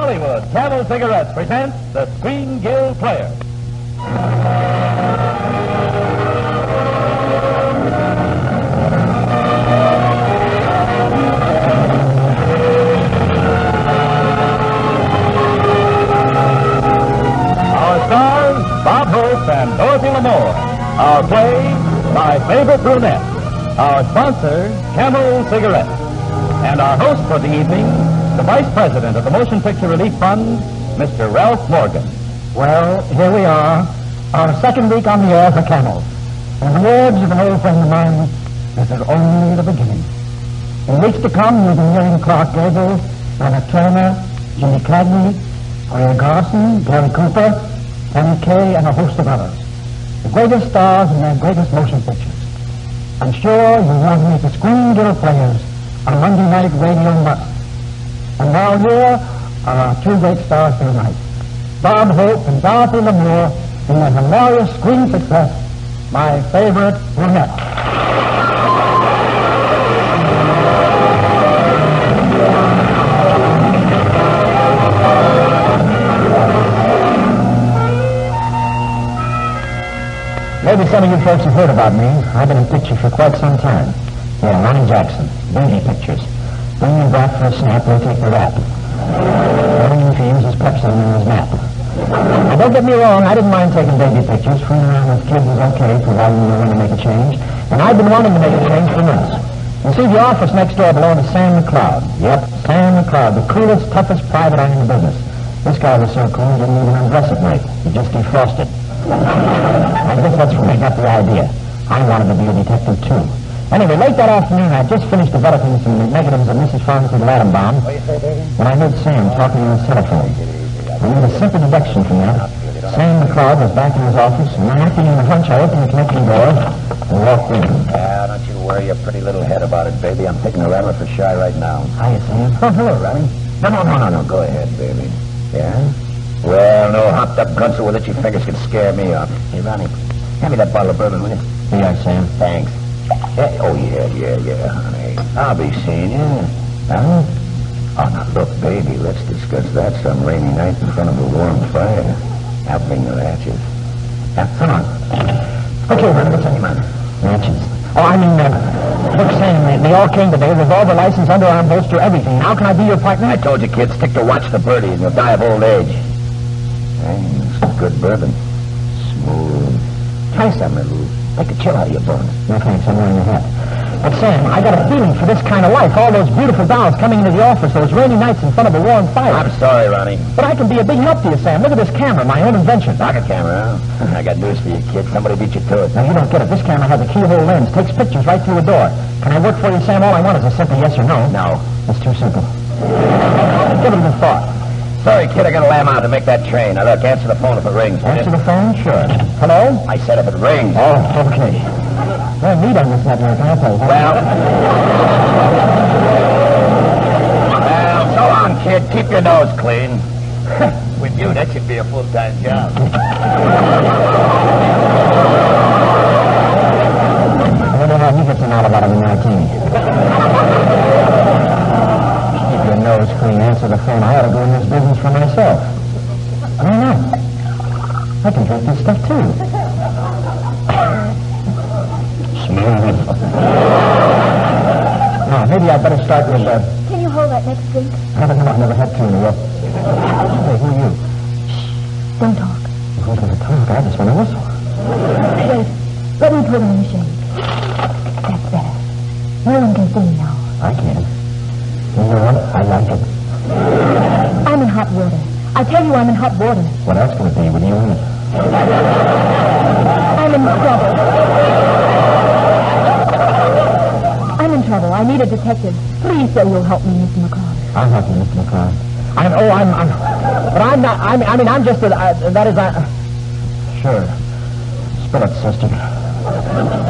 Hollywood, Camel Cigarettes presents the Screen Guild Player. Our stars, Bob Hope and Dorothy L'Amour. Our play, My Favorite Brunette. Our sponsor, Camel Cigarettes. And our host for the evening, the Vice President of the Motion Picture Relief Fund, Mr. Ralph Morgan. Well, here we are, our second week on the air for Camel. In the words of an old friend of mine, this is only the beginning. In weeks to come, you'll be hearing Clark Gable, Anna Turner, Jimmy Cagney, Ray Garson, Gary Cooper, Penny Kay, and a host of others. The greatest stars in their greatest motion pictures. I'm sure you want to meet the Screen Guild Players on Monday night radio must. And now here are our two great stars tonight, Bob Hope and Dorothy L'Amour, in their hilarious screen success, My Favorite Brunette. Maybe some of you folks have heard about me. I've been in pictures for quite some time. Yeah, Ronnie Jackson, baby pictures. Bring your back for a snap, we'll take the rap. Everything if he uses Pepsi in his nap. Now, don't get me wrong, I didn't mind taking baby pictures. Fooling around with kids is okay, providing you know when to make a change. And I've been wanting to make a change for months. You see, the office next door belonged to Sam McCloud. Yep, Sam McCloud, the coolest, toughest private eye in the business. This guy was so cool, he didn't even undress at night. He just defrosted. I guess that's where I got the idea. I wanted to be a detective, too. Anyway, late that afternoon, I had just finished developing some negatives of Mrs. Farnsworth's atom bomb when I heard Sam talking on the telephone. I made a simple deduction from that. Sam McCloud was back in his office, and one afternoon at lunch, I opened the connecting door and walked in. Yeah, don't you worry your pretty little head about it, baby. I'm taking a rattler for Shy right now. Hiya, Sam. Oh, hello, Ronnie. No. Go ahead, baby. Yeah? Well, no hopped-up grunts with itchy fingers can scare me off. Hey, Ronnie, hand me that bottle of bourbon, will you? Yeah, Sam. Thanks. Yeah, honey. I'll be seeing you. Huh? Oh, now, look, baby, let's discuss that some rainy night in front of a warm fire. I'll bring the matches. Come on. Okay, Ronnie, what's on your mind? Matches. Oh, I mean, look, Sam, they all came today. Revolver license, underarm holster, everything. How can I be your partner? I told you, kid, stick to watch the birdie and you'll die of old age. Hey, it's good bourbon. Smooth. Try some, it'll take the chill out of your bones. No, thanks, I'm wearing a hat. But, Sam, I got a feeling for this kind of life. All those beautiful dolls coming into the office, those rainy nights in front of a warm fire. I'm sorry, Ronnie. But I can be a big help to you, Sam. Look at this camera, my own invention. Pocket camera, huh? I got news for you, kid. Somebody beat you to it. Now, you don't get it. This camera has a keyhole lens, takes pictures right through a door. Can I work for you, Sam? All I want is a simple yes or no. No. It's too simple. Give it a thought. Sorry, kid, I gotta lam out to make that train. Now, look, answer the phone if it rings. Answer the phone? Sure. Hello? I said if it rings. Oh, okay. Well, meet on this network, I'll tell you. Well, so long, kid. Keep your nose clean. With you, that should be a full-time job. I wonder how he gets an alibi of a martini. Keep your nose clean, answer the phone. I ought to go in this business for myself. Why not? I can drink this stuff, too. Smooth. Now, maybe I'd better start with, Can you hold that next drink? I don't know, I never had to. Hey, who are you? Shh. Don't talk. Who's going to talk? I just want to whistle. Wait. Let me put on the shade. That's better. No one can see me now. I can. You know what? I like it. I'm in hot water. I tell you I'm in hot water. What else can it be with you in it? I'm in trouble. I'm in trouble. I need a detective. Please say you'll help me, Mr. McCloud. I'll help you, Mr. McCloud. But I'm not, I'm just sure. Spill it, sister.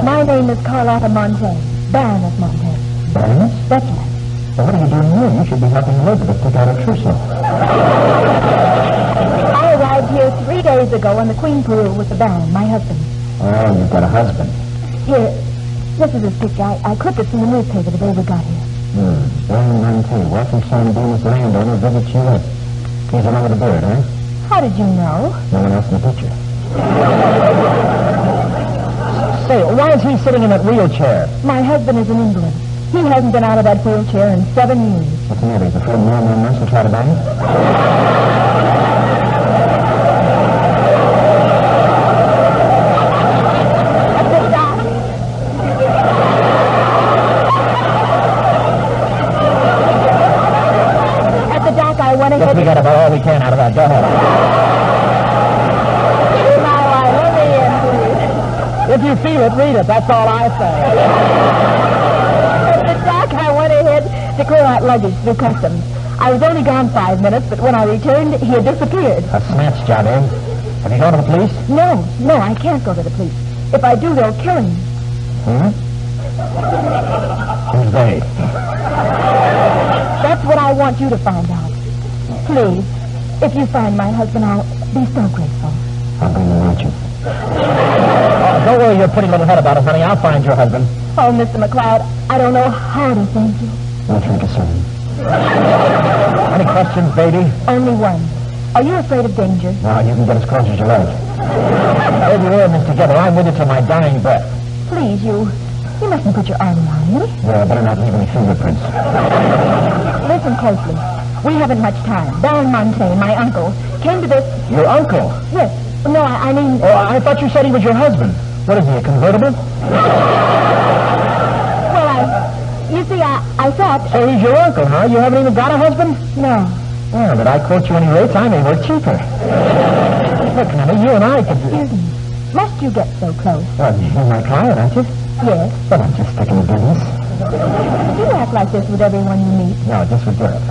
My name is Carlotta Montaigne. Baroness Montaigne. Baroness? That's right. Well, what are you doing here? You should be helping Elizabeth pick out her trousseau. I arrived here 3 days ago on the Queen Peru with the Baron, my husband. Oh, you've got a husband. Here, this is his picture. I clipped it from the newspaper the day we got here. Baron Montaigne, wealthy San Dimas landowner, visits U.S. He's the one with the beard, huh? How did you know? No one else in the picture. Say, why is he sitting in that wheelchair? My husband is an invalid. He hasn't been out of that wheelchair in 7 years. What's the matter? He's afraid more and more months will try to buy him? I went ahead. Yes, we got about all we can out of that. Go ahead. Now, let me in, please. If you feel it, read it. That's all I say. At the dock, I went ahead to clear out luggage through customs. I was only gone 5 minutes, but when I returned, he had disappeared. A snatch job, eh? Have you gone to the police? No, I can't go to the police. If I do, they'll kill him. Hmm? Who's they? That's what I want you to find out. Please, if you find my husband, I'll be so grateful. I'll bring the watches. Oh, don't worry your pretty little head about it, honey. I'll find your husband. Oh, Mr. McLeod, I don't know how to thank you. We'll drink a sermon. Any questions, baby? Only one. Are you afraid of danger? No, you can get as close as you like. Baby, we're in this together. I'm with you till my dying breath. Please, you mustn't put your arm around me. Yeah, better not leave any fingerprints. Listen closely. We haven't much time. Baron Montaigne, my uncle, came to this... Your uncle? Yes. No, I mean... Oh, I thought you said he was your husband. What is he, a convertible? Well, you see, I thought... So he's your uncle, huh? You haven't even got a husband? No. Well, did I quote you any rates? I may work cheaper. Look, honey, you and I could... Excuse me. Must you get so close? Well, you're my client, aren't you? Yes. Well, I'm just sticking to business. You act like this with everyone you meet. No, just with Europe.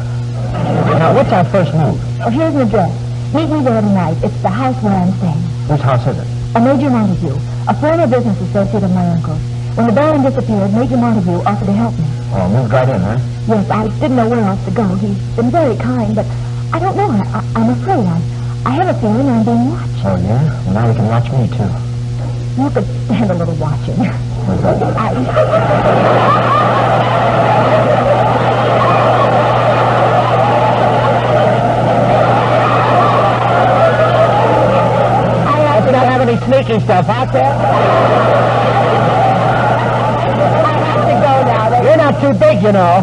Now, what's our first move? Oh, here's an address. Meet me there tonight. It's the house where I'm staying. Whose house is it? A Major Montague, a former business associate of my uncle's. When the Baron disappeared, Major Montague offered to help me. Oh, moved right in, huh? Yes, I didn't know where else to go. He's been very kind, but I don't know. I'm afraid. I have a feeling I'm being watched. Oh, yeah? Well, now you can watch me, too. You could stand a little watching. What's that? Any sneaky stuff out there? I have to go now. You're not too big, you know.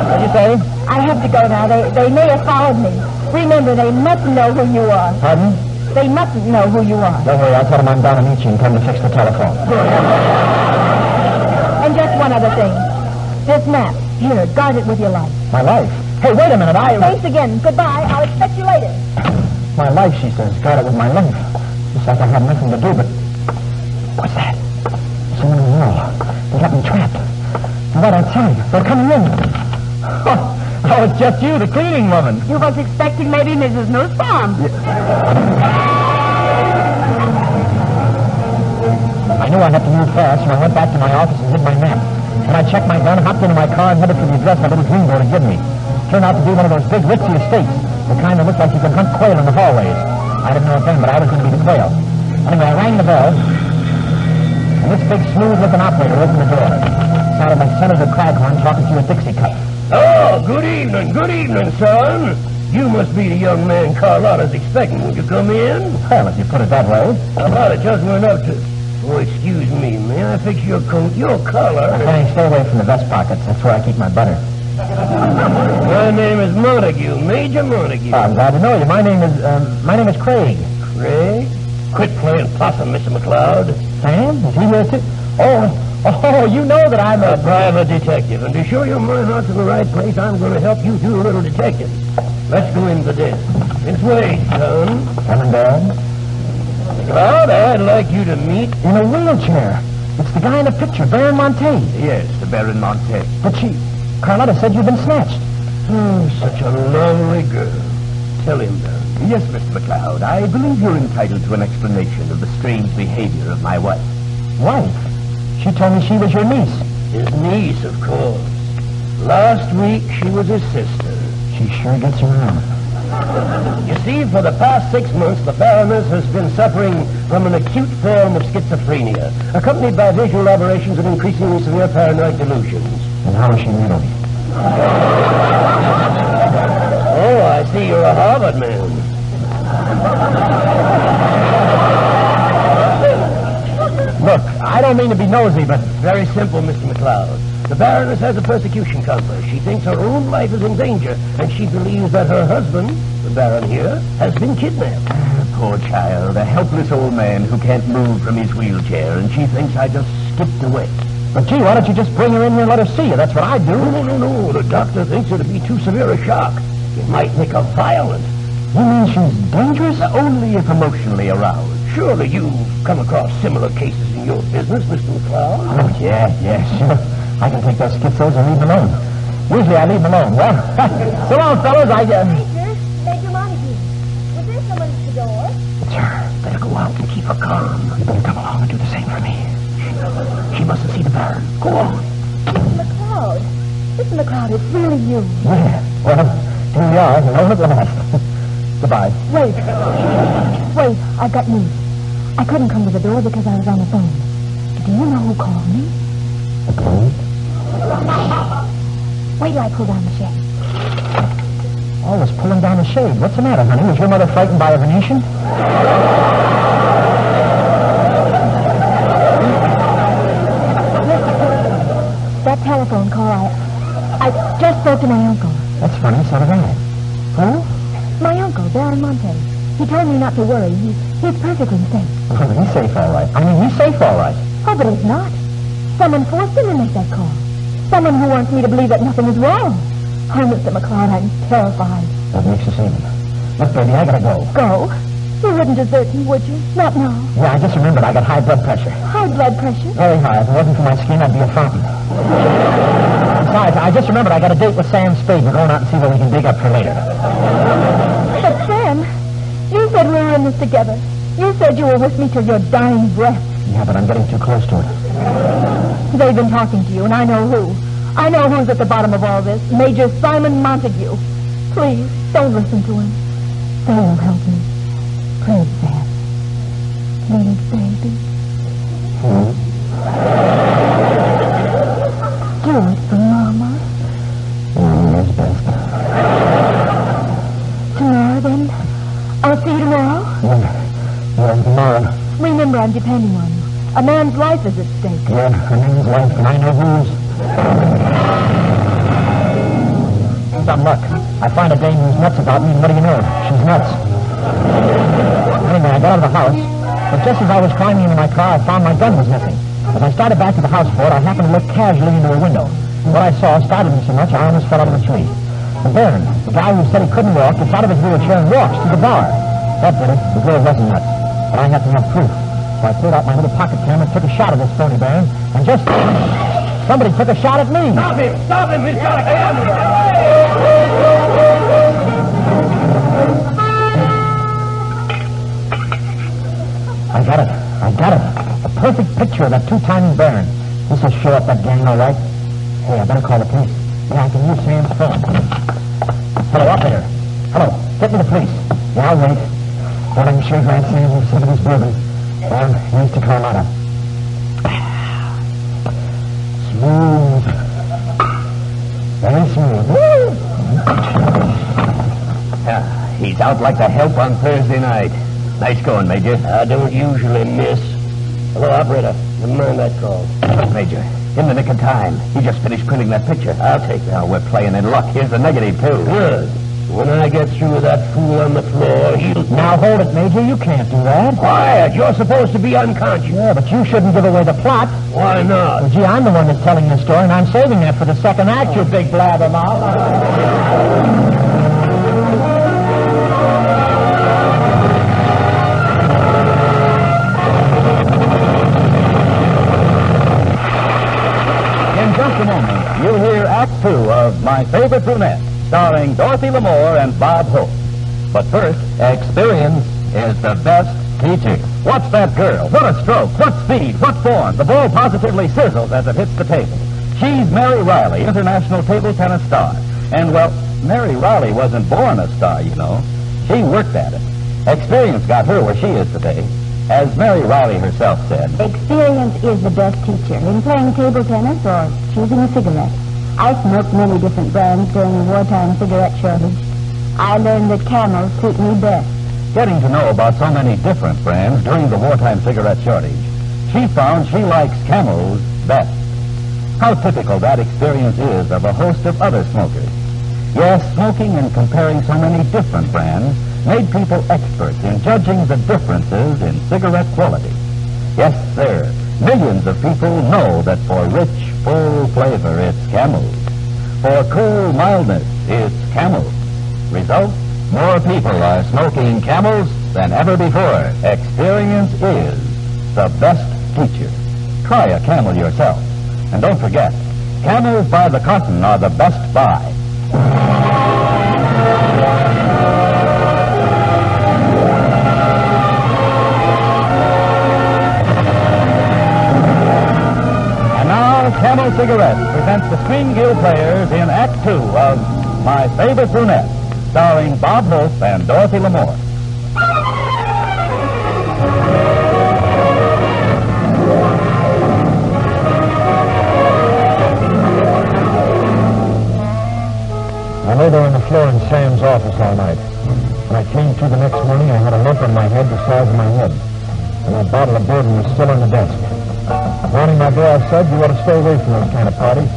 What'd you say? I have to go now. They may have followed me. Remember, they mustn't know who you are. Pardon? They mustn't know who you are. Don't worry, I'll tell them I'm down to meet you and come to fix the telephone. And just one other thing. This map. Here, guard it with your life. My life? Hey, wait a minute, Thanks again. Goodbye. I'll expect you later. My life, she says. Guard it with my life. Just like I have nothing to do but... What's that? Someone in the wall. They got me trapped. They're right outside. They're coming in. Oh, it's just you, the cleaning woman. You was expecting maybe Mrs. Nussbaum. I knew I had to move fast, so I went back to my office and hid my map. Then I checked my gun, hopped into my car, and headed for the address my little dream girl had given me. Turned out to be one of those big ritzy estates. The kind that looks like you can hunt quail in the hallways. I didn't know it then, but I was going to be the quail. Anyway, I rang the bell, and this big, smooth-looking operator opened the door. Sounded like Senator Craghorn talking through a Dixie cup. Oh, good evening, son. You must be the young man Carlotta's expecting. Would you come in? Well, if you put it that way. Carlotta just went up to... Oh, excuse me, may I fix your coat? Your collar. Thanks, stay away from the vest pockets. That's where I keep my butter. My name is Montague, Major Montague. I'm glad to know you. My name is Craig. Craig? Quit playing possum, Mr. McLeod. Sam? Is he here too? Oh, you know that I'm A private detective, and to show you my heart's in the right place, I'm going to help you do a little detective. Let's go in the desk. This way, son. Coming down. McLeod, I'd like you to meet... In a wheelchair. It's the guy in the picture, Baron Montaigne. Yes, the Baron Montaigne. But Carlotta said you'd been snatched. Oh, such a lovely girl. Tell him, then. Yes, Mr. McLeod, I believe you're entitled to an explanation of the strange behavior of my wife. Wife? She told me she was your niece. His niece, of course. Last week, she was his sister. She sure gets around. You see, for the past 6 months, the Baroness has been suffering from an acute form of schizophrenia, accompanied by visual aberrations and increasingly severe paranoid delusions. And how is she mentally? Oh, I a Harvard man. Look, I don't mean to be nosy, but Very simple, Mr. McLeod. The Baroness has a persecution counselor. She thinks her own life is in danger, and she believes that her husband, the Baron here, has been kidnapped. poor child, a helpless old man who can't move from his wheelchair, and she thinks I just skipped away. But, gee, why don't you just bring her in here and let her see you? That's what I'd do. No. The doctor thinks it'd be too severe a shock. It might make her violent. You mean she's dangerous? Only if emotionally aroused. Surely you've come across similar cases in your business, Mr. McLeod. Oh, yeah, sure. I can take those schizos and leave them alone. Usually I leave them alone. Well, so long, fellas. Major Montague. Was there someone at the door? It's her. Better go out and keep her calm. You better come along and do the same for me. She mustn't see the Baron. Go on. McLeod. Mr. McLeod, it's really you. Yeah, well, here we are, alone at last. Goodbye. Wait, I've got news. I couldn't come to the door because I was on the phone. Do you know who called me? The police? Wait till I pull down the shade. Always pulling down the shade. What's the matter, honey? Was your mother frightened by a Venetian? That telephone call, I just spoke to my uncle. That's funny, so did I. Who? My uncle, Baron Monte. He told me not to worry. He's perfectly safe. Oh, he's safe, all right. I mean, he's safe, all right. Oh, but he's not. Someone forced him to make that call. Someone who wants me to believe that nothing is wrong. Oh, Mr. McLeod, I'm terrified. That makes us even. Look, baby, I gotta go. Go? You wouldn't desert me, would you? Not now. Yeah, I just remembered I got high blood pressure. High blood pressure? Very high. If it wasn't for my skin, I'd be a fountain. Besides, I just remembered I got a date with Sam Spade. We're going out and see what we can dig up for later. But Sam, you said we were in this together. You said you were with me till your dying breath. Yeah, but I'm getting too close to it. They've been talking to you, and I know who. I know who's at the bottom of all this. Major Simon Montague. Please, don't listen to him. They will help me. Please, Sam. Please, baby. Do it for Mama. That's best. Tomorrow, then? I'll see you tomorrow? Yeah, tomorrow. Remember, I'm depending on you. A man's life is at stake. Yeah, her name's life, and I know whose. Some luck. I find a dame who's nuts about me, and what do you know? She's nuts. Anyway, I got out of the house, but just as I was climbing into my car, I found my gun was missing. As I started back to the house for it, I happened to look casually into a window. What I saw startled me so much, I almost fell out of the tree. The Baron, the guy who said he couldn't walk, gets out of his wheelchair and walks to the bar. That did it. The girl wasn't nuts. But I had to have proof. So I pulled out my little pocket camera and took a shot of this phony Baron, and just... somebody took a shot at me. Stop him! He's got a camera! I got it. A perfect picture of that two-timing Baron. This will show up that gang, all right. Hey, I better call the police. Yeah, I can use Sam's phone. Hello, operator. Hello, get me the police. Yeah, I'll wait. But I'm sure Grant Sam will see this bourbon. Well, here's to Carlotta. Smooth. Very smooth. He's out like the help on Thursday night. Nice going, Major. I don't usually miss. Hello, operator. Never mind that call. Major, in the nick of time. He just finished printing that picture. I'll take that. Now, we're playing in luck. Here's the negative, too. Good. When I get through with that fool on the floor, he'll... Now, hold it, Major. You can't do that. Quiet. You're supposed to be unconscious. Yeah, but you shouldn't give away the plot. Why not? Well, gee, I'm the one that's telling the story, and I'm saving that for the second act, you big blabbermouth. In just a moment, you'll hear Act 2 of My Favorite Brunette, starring Dorothy Lamour and Bob Hope. But first, experience is the best teacher. What's that girl? What a stroke, what speed, what form. The ball positively sizzles as it hits the table. She's Mary Riley, international table tennis star. And, well, Mary Riley wasn't born a star, you know. She worked at it. Experience got her where she is today. As Mary Riley herself said, Experience is the best teacher in playing table tennis or choosing a cigarette. I smoked many different brands during the wartime cigarette shortage. I learned that camels suit me best. Getting to know about so many different brands during the wartime cigarette shortage, she found she likes Camels best. How typical that experience is of a host of other smokers. Yes, smoking and comparing so many different brands made people experts in judging the differences in cigarette quality. Yes, sir, millions of people know that for rich, full flavor, it's Camels. For cool mildness, it's Camels. Result? More people are smoking Camels than ever before. Experience is the best teacher. Try a Camel yourself. And don't forget, Camels by the carton are the best buy. And now, Camel Cigarettes presents the Screen Guild Players in Act 2 of My Favorite Brunette, starring Bob Hope and Dorothy L'Amour. I lay there on the floor in Sam's office all night. When I came to the next morning, I had a lump on my head the size of my head. And that bottle of bourbon was still on the desk. Morning, my boy, I said, you ought to stay away from those kind of parties.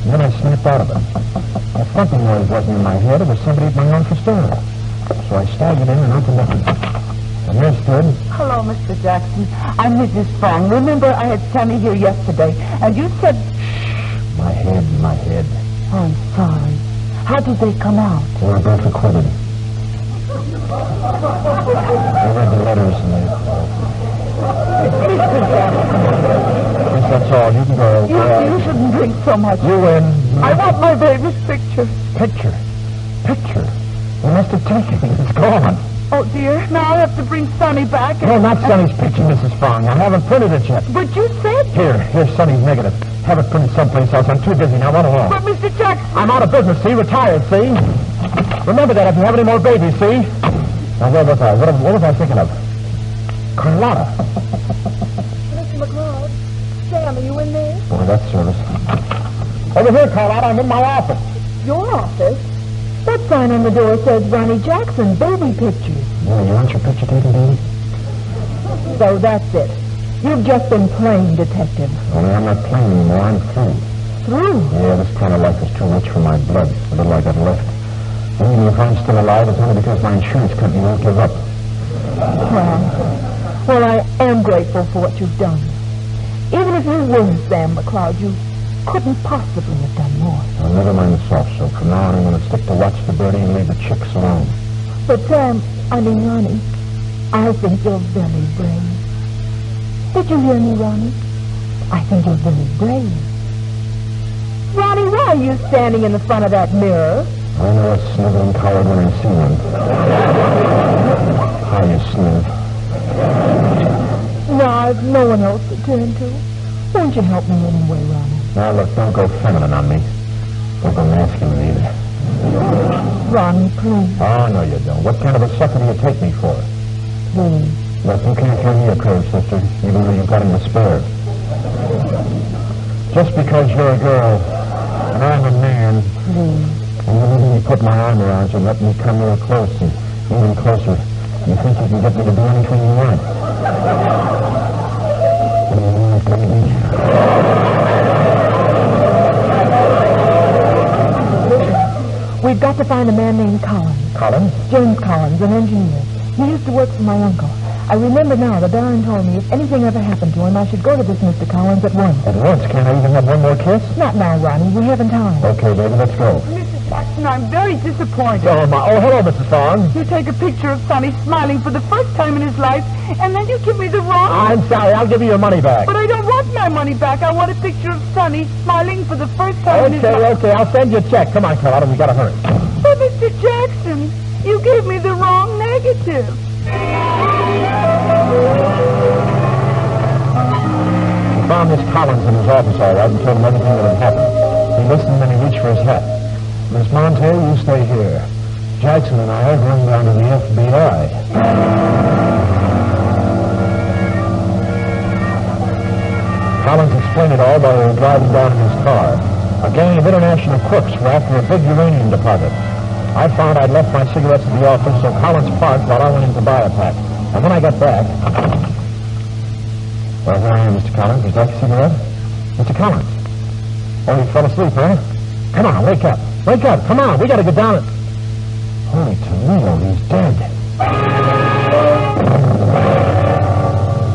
And then I snapped out of it. That thumping noise wasn't in my head. It was somebody at my own custodial. So I staggered in and opened up. And there stood... Hello, Mr. Jackson. I'm Mrs. Fong. Remember, I had Sammy here yesterday, and you said... My head. Oh, I'm sorry. How did they come out? They were both acquitted. I read the letters and they... Mr. Jackson. Yes, that's all. You can go. You shouldn't drink so much. You win. I want my baby's picture. Picture? You must have taken it. It's gone. Oh, dear. Now I have to bring Sonny back. No, not Sonny's picture, Mrs. Fong. I haven't printed it yet. But you said... Here's Sonny's negative. Have it printed someplace else. I'm too busy now. Run along. But, Mr. Jackson... I'm out of business, see? Retired, see? Remember that if you have any more babies, see? Now, where was I? What was I thinking of? Carlotta. Mr. McLeod, Sam, are you in there? Boy, that's service. Over here, Carlotta. I'm in my office. Your office? That sign on the door says Ronnie Jackson, baby pictures. Yeah, you want your picture taken, baby? So that's it. You've just been playing detective. Only I'm not playing anymore. I'm through. Through? Yeah, this kind of life is too rich for my blood. The little I got left. And even if I'm still alive, it's only because my insurance company won't give up. Well, I am grateful for what you've done. Even if you were Sam McLeod, you couldn't possibly have done more. Well, never mind the soft soap. From now on, I'm going to stick to watch the birdie and leave the chicks alone. But Sam, Ronnie, I think you're very brave. Did you hear me, Ronnie? I think you're very brave. Ronnie, why are you standing in the front of that mirror? I know a sniveling coward when I see one. How you sniv. Now I've no one else to turn to. Won't you help me anyway, Ronnie? Now, look, don't go feminine on me. Don't go masculine either. Ronnie, please. Oh, no, you don't. What kind of a sucker do you take me for? Please. Look, you can't throw me a curve, sister, even though you've got him to spare. Just because you're a girl and I'm a man, Please. and you let me put my arm around you and let me come real close and even closer, you think you can get me to do anything you want? Baby. We've got to find a man named Collins. Collins? James Collins, an engineer. He used to work for my uncle. I remember now, the Baron told me if anything ever happened to him, I should go to this Mr. Collins at once. At once? Can't I even have one more kiss? Not now, Ronnie. We haven't time. Okay, baby, let's go. Mrs. Jackson, I'm very disappointed. Oh, hello, Mrs. Fong. You take a picture of Sonny smiling for the first time in his life, and then you give me the wrong... I'm sorry. I'll give you your money back. But I don't want my money back. I want a picture of Sonny smiling for the first time in his life. Okay. I'll send you a check. Come on, Carlotta. We gotta hurry. But, Mr. Jackson, you gave me the wrong negative. We found Miss Collins in his office all right and told him everything that had happened. He listened and he reached for his hat. Miss Monte, you stay here. Jackson and I are going down to the FBI. Collins explained it all while we were driving down in his car. A gang of international crooks were after a big uranium deposit. I found I'd left my cigarettes at the office, so Collins parked while I went in to buy a pack. And when I got back... Well, here I am, Mr. Collins. Would you like a cigarette? Mr. Collins. Oh, you fell asleep, huh? Come on, wake up. Wake up. Come on. We got to get down. Holy Toledo, he's dead.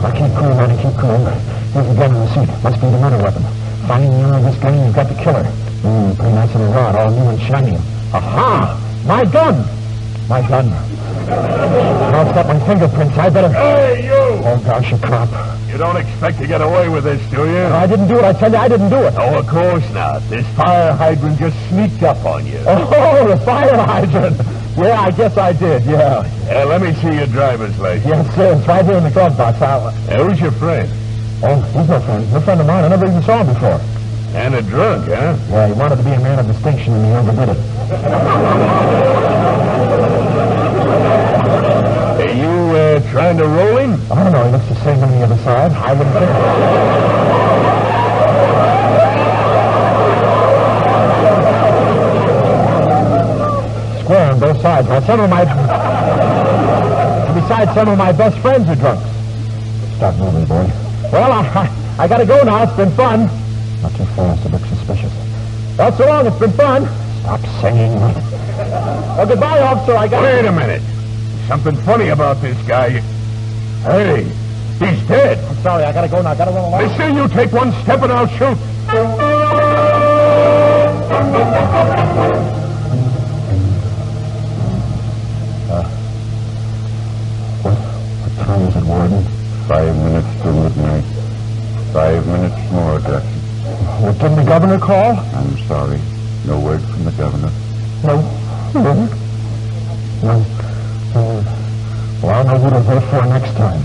Now, keep cool, Ronnie, keep cool. Here's the gun in the seat. Must be the murder weapon. Finding the owner of this gun, you've got the killer. Pretty nice little rod, all new and shiny. Aha! My gun! My gun. Now it's got my fingerprints. I better... Hey, you! Oh, gosh, a cop. You don't expect to get away with this, do you? I didn't do it. I tell you, I didn't do it. Oh, of course not. This fire hydrant just sneaked up on you. Oh, the fire hydrant. Yeah, I guess I did, yeah. Let me see your driver's license. Yes, sir. It's right here in the glove box. Who's your friend? Oh, he's no friend. He's a friend of mine. I never even saw him before. And a drunk, huh? Yeah, he wanted to be a man of distinction, and he overdid it. Are you trying to roll him? I don't know. He looks the same on the other side. I wouldn't think... Square on both sides. Now, besides, some of my best friends are drunks. Stop moving, boy. Well, I gotta go now. It's been fun. Not too fast. It looks suspicious. Well, so long. It's been fun. Stop singing. Well, goodbye, officer. Wait a minute. There's something funny about this guy. Hey, he's dead. I'm sorry. I gotta go now. I gotta run along. Mister, you take one step and I'll shoot. What time is it, Warden? 5 minutes to midnight. 5 minutes more, Jackson. Well, didn't the governor call? I'm sorry. No word from the governor. No. No. Well, I'll know who to vote for next time.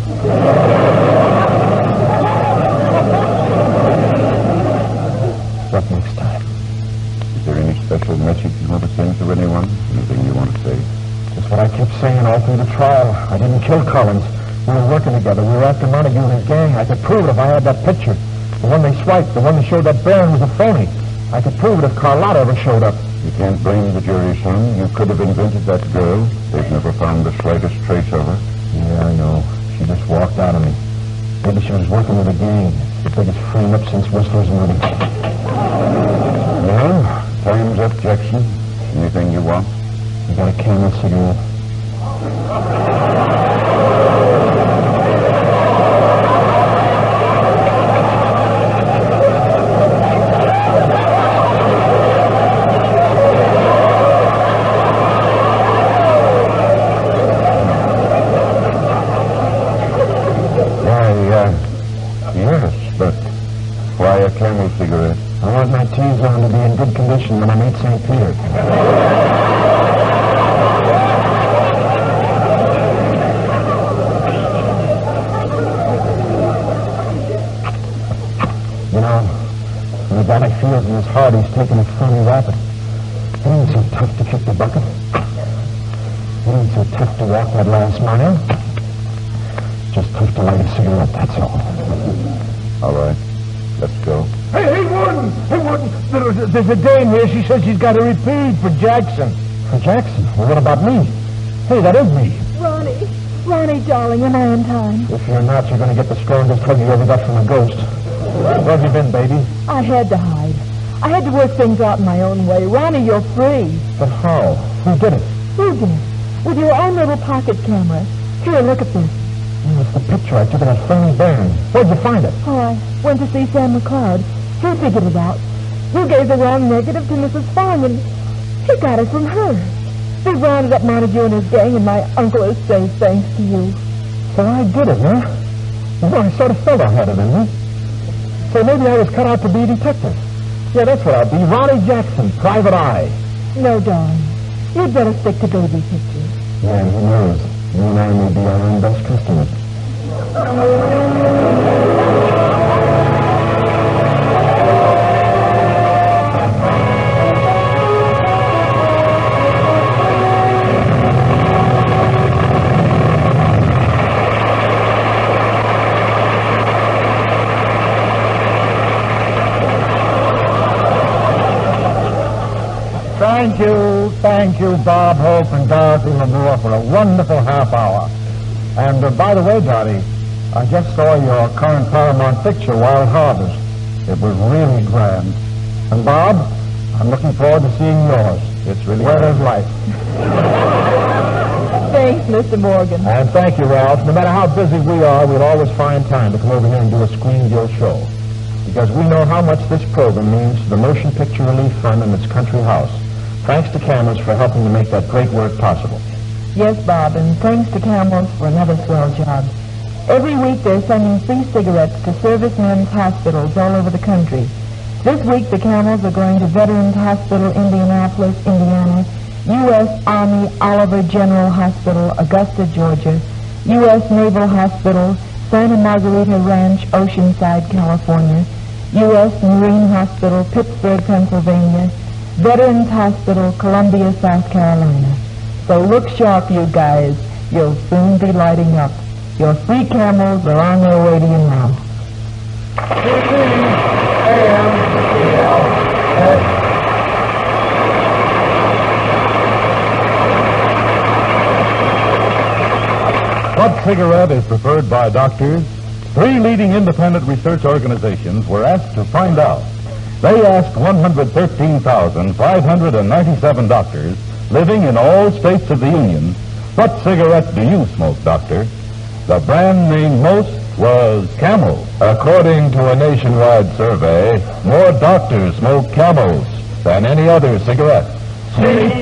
What next time? Is there any special message you want to send to anyone? Anything you want to say? Just what I kept saying all through the trial. I didn't kill Collins. We were working together. We were after Montague and his gang. I could prove it if I had that picture. The one they swiped, the one that showed that Baron was a phony. I could prove it if Carlotta ever showed up. You can't blame the jury, son. You could have invented that girl. They've never found the slightest trace of her. Yeah, I know. She just walked out on me. Maybe she was working with a gang. It's the biggest frame-up since Whistler's murder. Well, time's up, Jackson. Anything you want? You got a Camel cigarette? Yes, but why a Camel cigarette? I want my T-zone to be in good condition when I meet St. Peter. You know, when the guy feels in his heart he's taking a phony rapid, it ain't so tough to kick the bucket. It ain't so tough to walk that last mile. Just tough to light a cigarette, that's all. All right, let's go. Hey, Warden! Hey, Warden! There's a dame here. She says she's got a reprieve for Jackson. For Jackson? Well, what about me? Hey, that is me. Ronnie, darling, am I in time? If you're not, you're going to get the strongest hug you ever got from a ghost. Where have you been, baby? I had to hide. I had to work things out in my own way. Ronnie, you're free. But how? Who did it? You did. With your own little pocket camera. Here, look at this. It's the picture I took of that phony Baron. Where'd you find it? Oh, I went to see Sam McCloud. He figured it out. You gave the wrong negative to Mrs. Fong, and he got it from her. They rounded up Montague and his gang, and my uncle is safe thanks to you. So I did it, huh? Well, I sort of felt I had it in me. So maybe I was cut out to be a detective. Yeah, that's what I'll be. Ronnie Jackson, private eye. No, darling. You'd better stick to baby pictures. Yeah, who knows? You and I may be our own best customers. thank you, Bob Hope and Dorothy Lamour, for a wonderful half hour. And by the way, Dottie, I just saw your current Paramount picture, Wild Harvest. It was really grand. And Bob, I'm looking forward to seeing yours. It's really Where is Life. Thanks, Mr. Morgan. And thank you, Ralph. No matter how busy we are, we'll always find time to come over here and do a Screen Guild show. Because we know how much this program means to the Motion Picture Relief Fund and its country house. Thanks to Camels for helping to make that great work possible. Yes, Bob, and thanks to Camels for another swell job. Every week they're sending free cigarettes to servicemen's hospitals all over the country. This week the Camels are going to Veterans Hospital, Indianapolis, Indiana, U.S. Army Oliver General Hospital, Augusta, Georgia, U.S. Naval Hospital, Santa Margarita Ranch, Oceanside, California, U.S. Marine Hospital, Pittsburgh, Pennsylvania, Veterans Hospital, Columbia, South Carolina. So look sharp, you guys. You'll soon be lighting up. Your free Camels are on their way to you now. What cigarette is preferred by doctors? 3 leading independent research organizations were asked to find out. They asked 113,597 doctors living in all states of the Union, what cigarette do you smoke, doctor? The brand named most was Camel. According to a nationwide survey, more doctors smoke Camels than any other cigarette. C-A-M-E-L-S.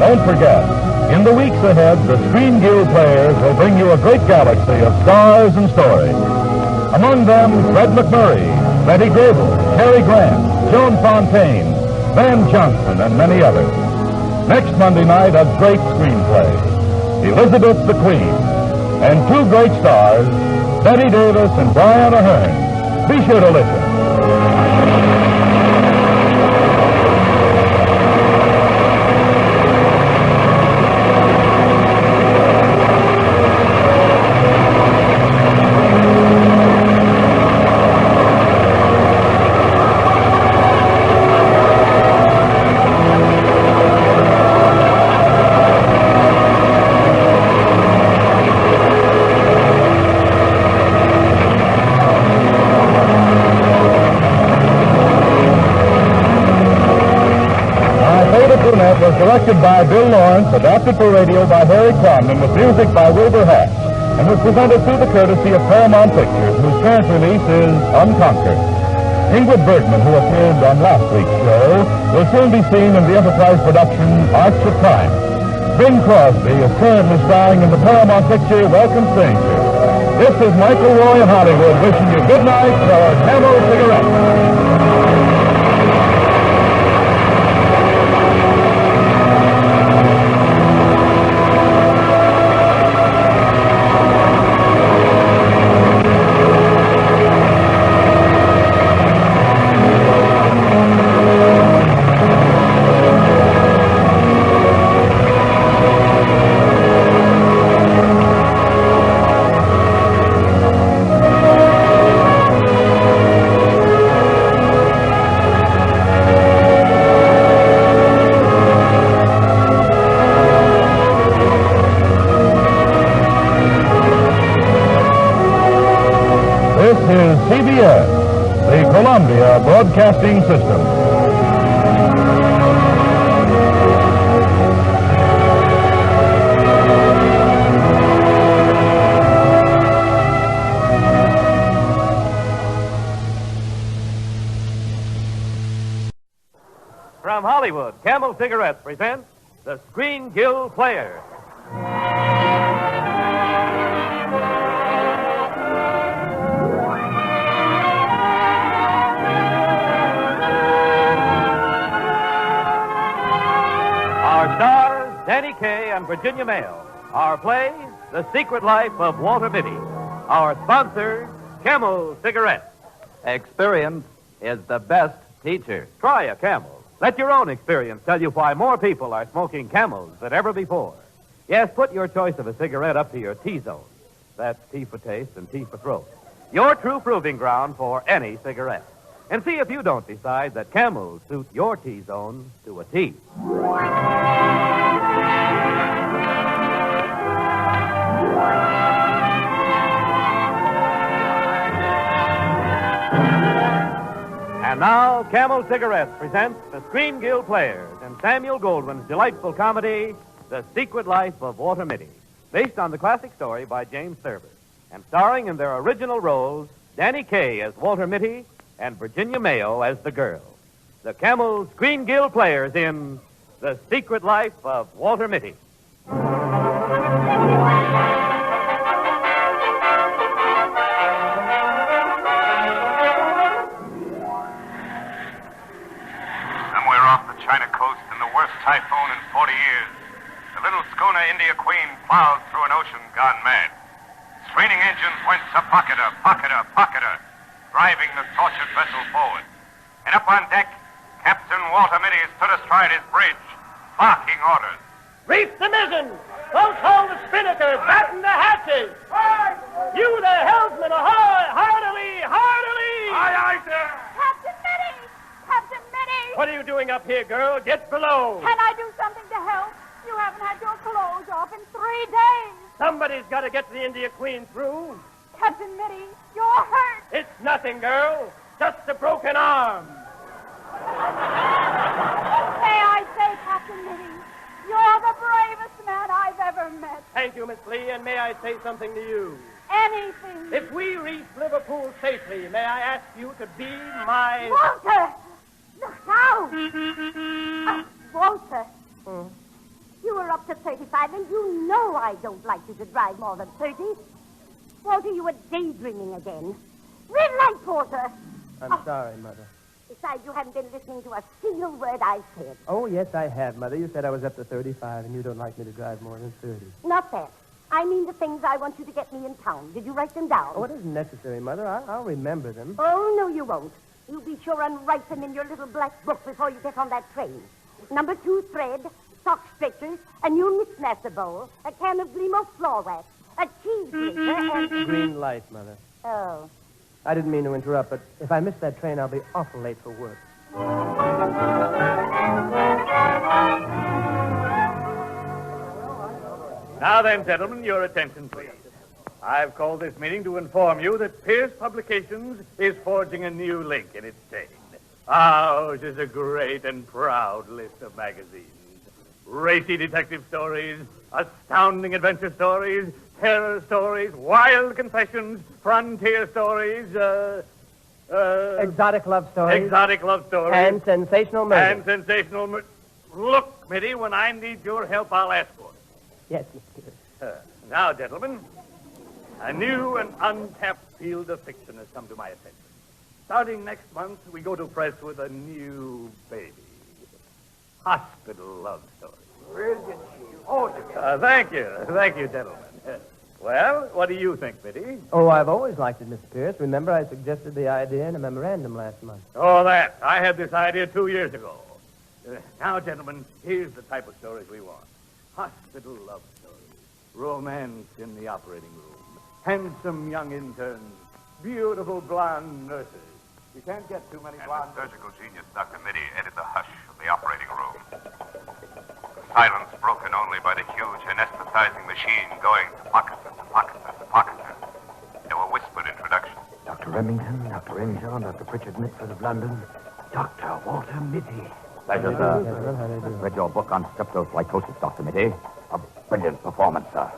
Don't forget, in the weeks ahead, the Screen Guild players will bring you a great galaxy of stars and stories. Among them, Fred McMurray, Betty Grable, Cary Grant, Joan Fontaine, Van Johnson, and many others. Next Monday night, a great screenplay, Elizabeth the Queen, and 2 great stars, Betty Davis and Brian Ahern. Be sure to listen. Brunette was directed by Bill Lawrence, adapted for radio by Harry Condon, with music by Wilbur Hatch, and was presented through the courtesy of Paramount Pictures, whose current release is Unconquered. Ingrid Bergman, who appeared on last week's show, will soon be seen in the Enterprise production Arch of Time. Bing Crosby is currently starring in the Paramount picture Welcome Stranger. This is Michael Roy in Hollywood wishing you good night for Camel Cigarettes. This is CBS, the Columbia Broadcasting System. From Hollywood, Camel Cigarettes presents the Screen Guild Players. Danny Kaye and Virginia Mayo. Our play, The Secret Life of Walter Mitty. Our sponsor, Camel Cigarettes. Experience is the best teacher. Try a Camel. Let your own experience tell you why more people are smoking Camels than ever before. Yes, put your choice of a cigarette up to your T-zone. That's T for taste and T for throat. Your true proving ground for any cigarette. And see if you don't decide that Camels suit your T-zone to a T. And now, Camel Cigarettes presents the Screen Guild Players and Samuel Goldwyn's delightful comedy, The Secret Life of Walter Mitty, based on the classic story by James Thurber, and starring in their original roles Danny Kaye as Walter Mitty and Virginia Mayo as the girl. The Camel Screen Guild Players in The Secret Life of Walter Mitty. Somewhere off the China coast in the worst typhoon in 40 years, the little schooner India Queen plowed through an ocean gone mad. Straining engines went pocketer, pocketer, pocketer, driving the tortured vessel forward. And up on deck, Captain Walter Mitty stood astride his bridge, barking orders. Reef the mizzen! Close haul the spinnaker! Batten the hatches! You the helmsman, ahoy! Heartily! Heartily! Aye, aye, sir! Captain Mitty! Captain Mitty! What are you doing up here, girl? Get below! Can I do something to help? You haven't had your clothes off in 3 days. Somebody's got to get the India Queen through. Captain Mitty, you're hurt. It's nothing, girl. Just a broken arm. May I say, Captain Mitty, you're the bravest man I've ever met. Thank you, Miss Lee, and may I say something to you? Anything. If we reach Liverpool safely, may I ask you to be my... Walter! Look out! Walter. You were up to 35, and you know I don't like you to drive more than 30. Walter, you were daydreaming again. Red light, Walter. I'm sorry, Mother. Besides, you haven't been listening to a single word I said. Oh, yes, I have, Mother. You said I was up to 35, and you don't like me to drive more than 30. Not that. I mean the things I want you to get me in town. Did you write them down? Oh, it isn't necessary, Mother. I'll remember them. Oh, no, you won't. You'll be sure and write them in your little black book before you get on that train. Number 2 thread, sock stretchers, a new mixmaster bowl, a can of Glimo floor wax, a cheese grater, and... Green light, Mother. Oh. I didn't mean to interrupt, but if I miss that train, I'll be awful late for work. Now then, gentlemen, your attention, please. I've called this meeting to inform you that Pierce Publications is forging a new link in its chain. Ours is a great and proud list of magazines. Racy detective stories, astounding adventure stories, terror stories, wild confessions, frontier stories, Exotic love stories. exotic love stories. And sensational murder. And sensational Look, Mitty, when I need your help, I'll ask for it. Yes, Mr. Pierce. Now, gentlemen, a new and untapped field of fiction has come to my attention. Starting next month, we go to press with a new baby. Hospital love story. Brilliant. Oh, Thank you, gentlemen. Well, what do you think, Mitty? Oh, I've always liked it, Mr. Pierce. Remember, I suggested the idea in a memorandum last month. Oh, that. I had this idea 2 years ago. Now, gentlemen, here's the type of stories we want. Hospital love stories. Romance in the operating room. Handsome young interns. Beautiful blonde nurses. You can't get too many blonde... And the surgical genius, Dr. Mitty, entered the hush of the operating room. Silence broken only by the huge anesthetizing machine going to pocket to pocket to pocket. There were whispered introductions. Dr. Remington, Dr. Renshaw, Dr. Pritchard Mitford of London, Dr. Walter Mitty. Pleasure, sir. Read your book on streptophytosis, Dr. Mitty. A brilliant performance, sir.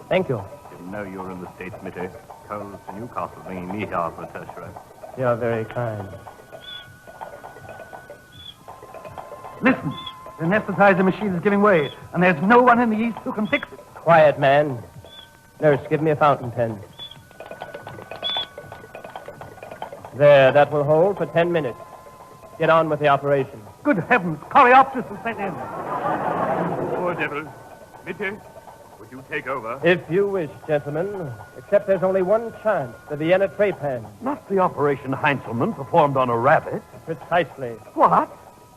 Thank you. Didn't know you were in the States, Mitty. Colonel to Newcastle bringing me here for a test run. You're very kind. Listen, the anesthetizer machine is giving way, and there's no one in the East who can fix it. Quiet, man. Nurse, give me a fountain pen. There, that will hold for 10 minutes. Get on with the operation. Good heavens, coreopsis is set in. Poor devil. Mitty, would you take over? If you wish, gentlemen. Except there's only one chance for the Vienna tray-pan. Not the Operation Heinzelman performed on a rabbit. Precisely. What?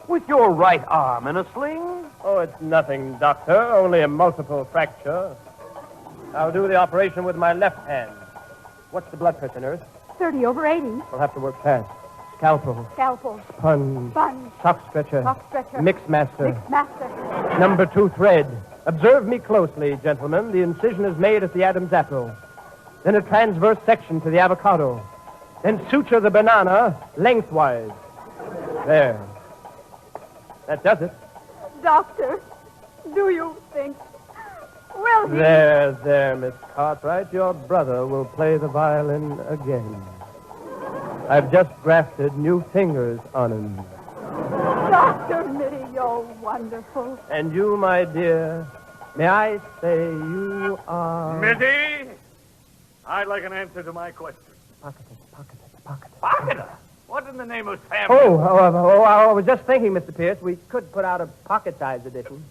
With your right arm in a sling? Oh, it's nothing, Doctor. Only a multiple fracture. I'll do the operation with my left hand. What's the blood pressure, nurse? 30/80. We'll have to work fast. Scalpel. Scalpel. Sponge. Sponge. Sock stretcher. Sock stretcher. Mix master. Mix master. Number 2 thread. Observe me closely, gentlemen. The incision is made at the Adam's apple. Then a transverse section to the avocado. Then suture the banana lengthwise. There. That does it. Doctor, do you think... Will he... There, Miss Cartwright. Your brother will play the violin again. I've just grafted new fingers on him. Dr. Mitty, you're wonderful. And you, my dear, may I say you are... Mitty, I'd like an answer to my question. Pocket? What in the name of Sam? I was just thinking, Mr. Pierce, we could put out a pocket-sized edition.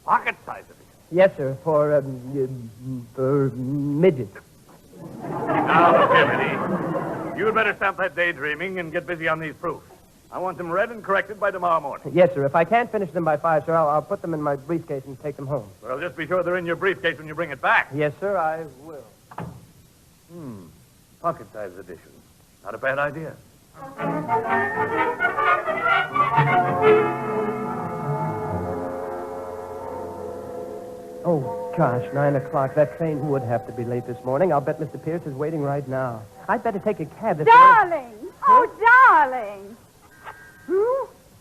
Pocket-sized edition? Yes, sir, for midgets. Now, look here, Mitty. You'd better stop that daydreaming and get busy on these proofs. I want them read and corrected by tomorrow morning. Yes, sir. If I can't finish them by 5, sir, I'll put them in my briefcase and take them home. Well, just be sure they're in your briefcase when you bring it back. Yes, sir, I will. Pocket-sized edition. Not a bad idea. Oh, gosh, 9 o'clock. That train would have to be late this morning. I'll bet Mr. Pierce is waiting right now. I'd better take a cab this Darling! Oh, darling!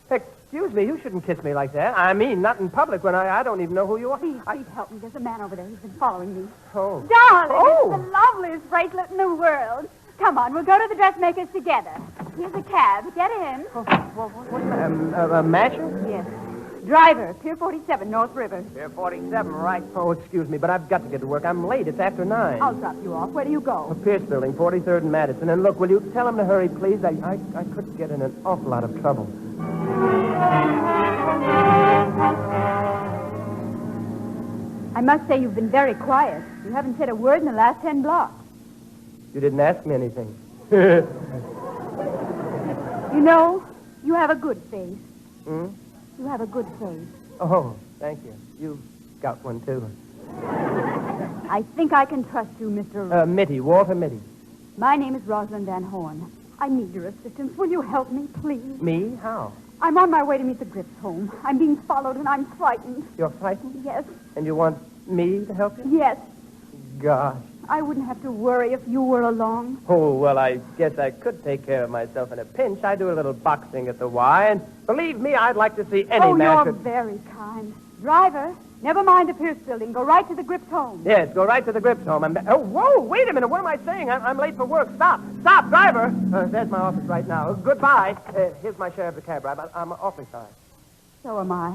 Excuse me, you shouldn't kiss me like that. I mean, not in public when I don't even know who you are. Please help me. There's a man over there. He's been following me. Oh. Darling, Oh. it's the loveliest bracelet in the world. Come on, we'll go to the dressmaker's together. Here's a cab. Get in. What's that? A masher? Yes. Driver, Pier 47, North River. Pier 47, right. Oh, excuse me, but I've got to get to work. I'm late. It's after 9. I'll drop you off. Where do you go? The Pierce Building, 43rd and Madison. And look, will you tell him to hurry, please? I could get in an awful lot of trouble. I must say you've been very quiet. You haven't said a word in the last 10 blocks. You didn't ask me anything. You know, you have a good face. Hmm? You have a good face. Oh, thank you. You've got one, too. I think I can trust you, Mr. Mitty, Walter Mitty. My name is Rosalind Van Horn. I need your assistance. Will you help me, please? Me? How? I'm on my way to meet the Grips home. I'm being followed and I'm frightened. You're frightened? Yes. And you want me to help you? Yes. Gosh. I wouldn't have to worry if you were along. Oh, well, I guess I could take care of myself in a pinch. I do a little boxing at the Y, and believe me, I'd like to see any man... You're very kind. Driver, never mind the Pierce Building. Go right to the Grips home. Yes, go right to the Grips home. Oh, whoa, wait a minute. What am I saying? I'm late for work. Stop, driver. There's my office right now. Goodbye. Here's my share of the cab ride. I'm awfully sorry. So am I.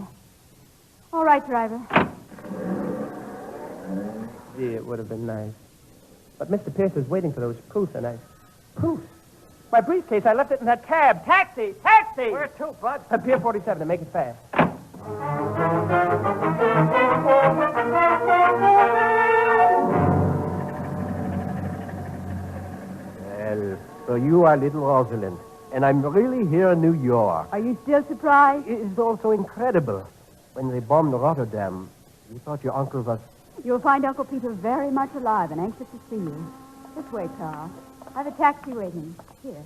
All right, driver. Gee, it would have been nice. But Mr. Pierce is waiting for those proofs, and Proofs? My briefcase, I left it in that cab. Taxi! Where to, Bud? Pier 47, to make it fast. Well, so you are little Rosalind, and I'm really here in New York. Are you still surprised? It is also incredible. When they bombed Rotterdam, you thought your uncle was... You'll find Uncle Peter very much alive and anxious to see you. This way, Charles. I have a taxi waiting. Here.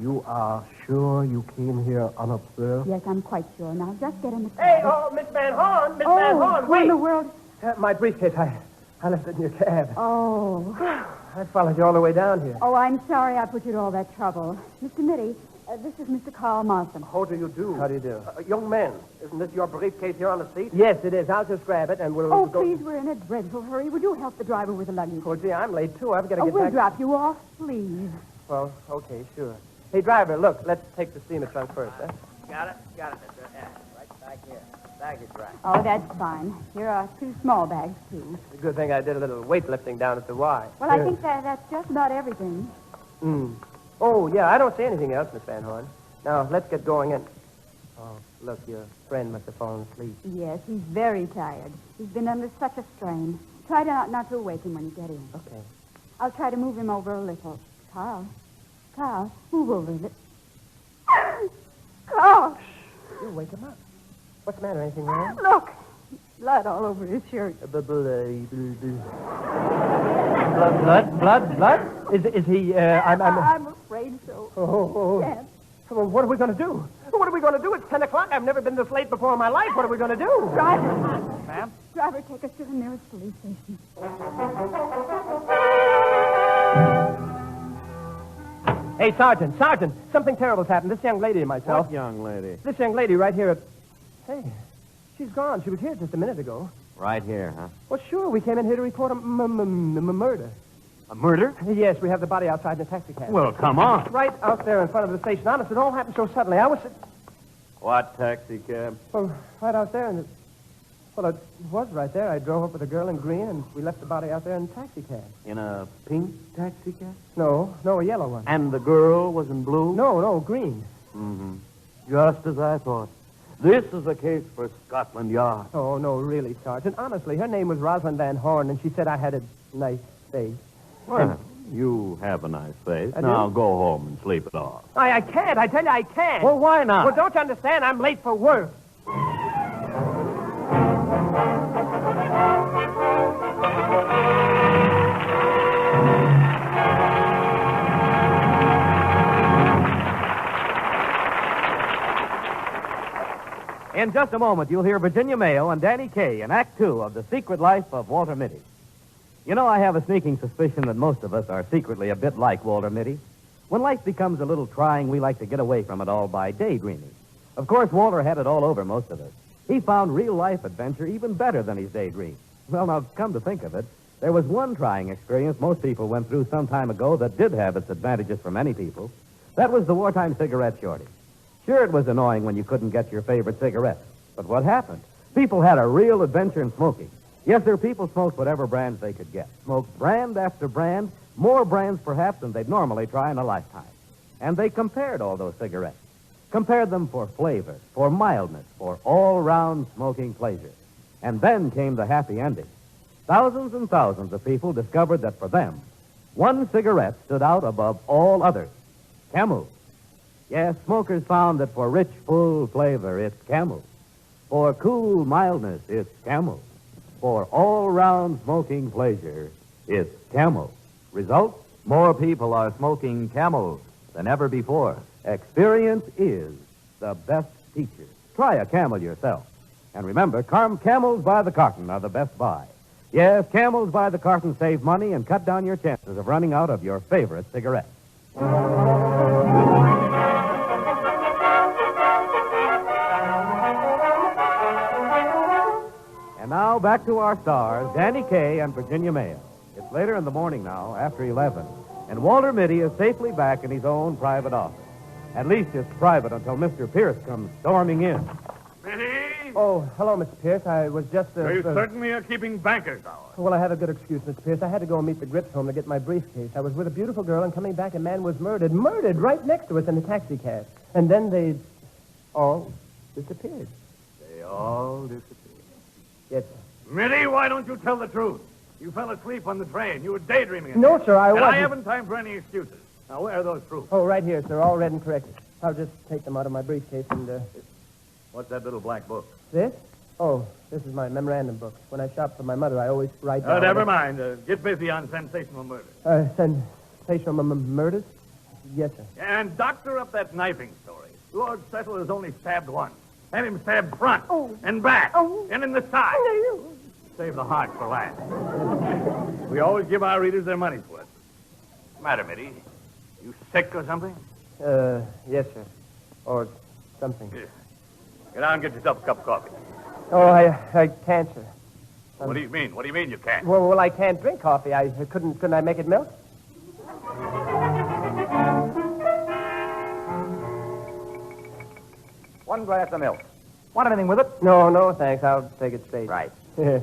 You are sure you came here unobserved? Yes, I'm quite sure. Now, just get in the car. Hey, Miss Van Horn! Miss Van Horn, who wait! in the world? My briefcase, I left it in your cab. Oh. I followed you all the way down here. Oh, I'm sorry I put you to all that trouble. Mr. Mitty, this is Mr. Carl Marston. How do you do? How do you do? Young man, isn't this your briefcase here on the seat? Yes, it is. I'll just grab it, and we'll Oh, go... please, we're in a dreadful hurry. Would you help the driver with the luggage? Oh, gee, I'm late, too. I've got to get we'll back... drop you off, please. Well, okay, sure. Hey, driver, look, let's take the steamer trunk first, huh? Got it, mister. Yeah, right back here. Baggage rack. Oh, that's fine. Here are 2 small bags, too. It's a good thing I did a little weightlifting down at the Y. Well, I think that's just about everything. Oh, yeah, I don't see anything else, Miss Van Horn. Now, let's get going in. Oh, look, your friend must have fallen asleep. Yes, he's very tired. He's been under such a strain. Try not to wake him when you get in. Okay. I'll try to move him over a little. Carl, move over a little. Carl! You wake him up. What's the matter? Anything wrong? Look! Blood all over his shirt. Blood? Is he, I'm afraid so. Oh. Yes. Well, what are we going to do? What are we going to do? It's 10 o'clock. I've never been this late before in my life. What are we going to do? Driver. Ma'am? Driver, take us to the nearest police station. Hey, Sergeant, something terrible's happened. This young lady and myself. What young lady? This young lady right here at... Hey, she's gone. She was here just a minute ago. Right here, huh? Well, sure. We came in here to report a murder. A murder? Yes, we have the body outside in the taxi cab. Well, come on. Right out there in front of the station. Honest, it all happened so suddenly. I was... What taxi cab? Well, right out there in the... Well, it was right there. I drove up with a girl in green, and we left the body out there in the taxi cab. In a pink taxi cab? No, a yellow one. And the girl was in blue? No, green. Mm-hmm. Just as I thought. This is a case for Scotland Yard. Oh, no, really, Sergeant. Honestly, her name was Rosalind Van Horn, and she said I had a nice face. Well, you have a nice face. I do? Now go home and sleep it off. I can't. I tell you, I can't. Well, why not? Well, don't you understand? I'm late for work. In just a moment, you'll hear Virginia Mayo and Danny Kaye in Act Two of The Secret Life of Walter Mitty. You know, I have a sneaking suspicion that most of us are secretly a bit like Walter Mitty. When life becomes a little trying, we like to get away from it all by daydreaming. Of course, Walter had it all over most of us. He found real-life adventure even better than his daydream. Well, now, come to think of it, there was one trying experience most people went through some time ago that did have its advantages for many people. That was the wartime cigarette shortage. Sure, it was annoying when you couldn't get your favorite cigarette. But what happened? People had a real adventure in smoking. Yes, sir, people smoked whatever brands they could get. Smoked brand after brand, more brands perhaps than they'd normally try in a lifetime. And they compared all those cigarettes. Compared them for flavor, for mildness, for all-round smoking pleasure. And then came the happy ending. Thousands and thousands of people discovered that for them, one cigarette stood out above all others. Camel. Yes, smokers found that for rich, full flavor, it's Camel. For cool mildness, it's Camel. For all-round smoking pleasure, it's Camel. Result? More people are smoking Camels than ever before. Experience is the best teacher. Try a Camel yourself. And remember, Camels by the carton are the best buy. Yes, Camels by the carton save money and cut down your chances of running out of your favorite cigarette. And now, back to our stars, Danny Kaye and Virginia Mayo. It's later in the morning now, after 11, and Walter Mitty is safely back in his own private office. At least it's private until Mr. Pierce comes storming in. Mitty? Oh, hello, Mr. Pierce. I was just... You certainly are keeping banker's hours. Well, I have a good excuse, Mr. Pierce. I had to go and meet the Grips home to get my briefcase. I was with a beautiful girl, and coming back, a man was murdered. Murdered right next to us in the taxi cab. And then they all disappeared. They all disappeared. Yes, sir. Mitty, why don't you tell the truth? You fell asleep on the train. You were daydreaming. No, sir, I and wasn't. I haven't time for any excuses. Now, where are those proofs? Oh, right here, sir. All read and corrected. I'll just take them out of my briefcase and, What's that little black book? This? Oh, this is my memorandum book. When I shop for my mother, I always write down... Never mind. Get busy on sensational murder. Sensational murders? Yes, sir. And doctor up that knifing story. Lord Cecil has only stabbed once. Have him stabbed front and back and in the side. Save the heart for last. We always give our readers their money's worth. What's the matter, Mitty? You sick or something? Yes, sir. Or something. Yes. Get out and get yourself a cup of coffee. Oh, I can't, sir. What do you mean? What do you mean you can't? Well, I can't drink coffee. Couldn't I make it milk? One glass of milk. Want anything with it? No, thanks. I'll take it straight. Right. You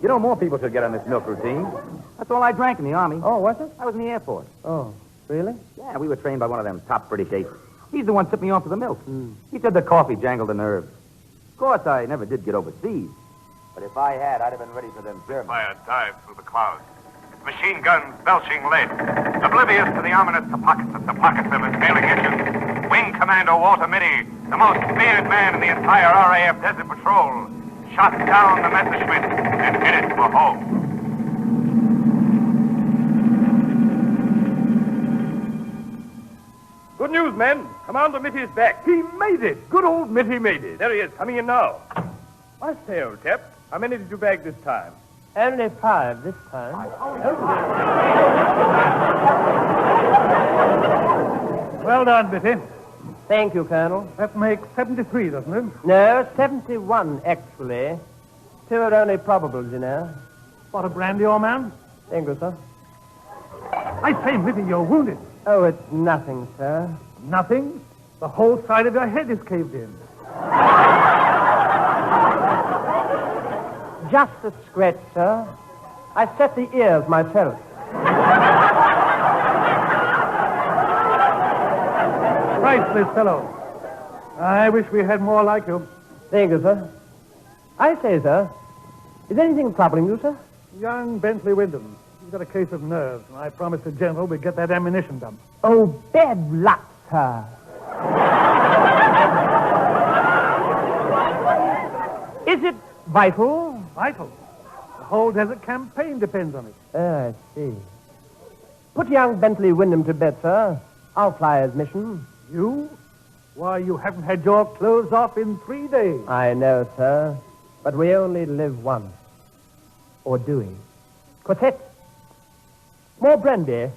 know, more people should get on this milk routine. That's all I drank in the Army. Oh, was it? I was in the Air Force. Oh, really? Yeah, we were trained by one of them top British aces. He's the one tipped me off to the milk. He said the coffee jangled the nerves. Of course, I never did get overseas. But if I had, I'd have been ready for them Germans. Fire dived through the clouds. Its machine guns belching lead. Oblivious to the ominous pockets of its failing engines, Wing Commander Walter Mitty, the most feared man in the entire RAF Desert Patrol, shot down the Messerschmitt and headed for home. Good news, men. Commander Mitty's back. He made it. Good old Mitty made it. There he is, coming in now. I say, old chap, how many did you bag this time? Only 5 this time. Well done, Mitty. Thank you, Colonel. That makes 73, doesn't it? No, 71, actually. 2 are only probables, you know. What a brandy, old man. Thank you, sir. I say, Mitty, you're wounded. Oh, it's nothing, sir. Nothing? The whole side of your head is caved in. Just a scratch, sir. I set the ears myself. Priceless fellow. I wish we had more like you. Thank you, sir. I say, sir, is anything troubling you, sir? Young Bentley Wyndham. He's got a case of nerves, and I promised the general we'd get that ammunition dump. Oh, bad luck, sir. Is it vital? Vital. The whole desert campaign depends on it. I see. Put young Bentley Wyndham to bed, sir. I'll fly his mission. You? Why, you haven't had your clothes off in 3 days. I know, sir. But we only live once. Or do we? Quartet. More brandy.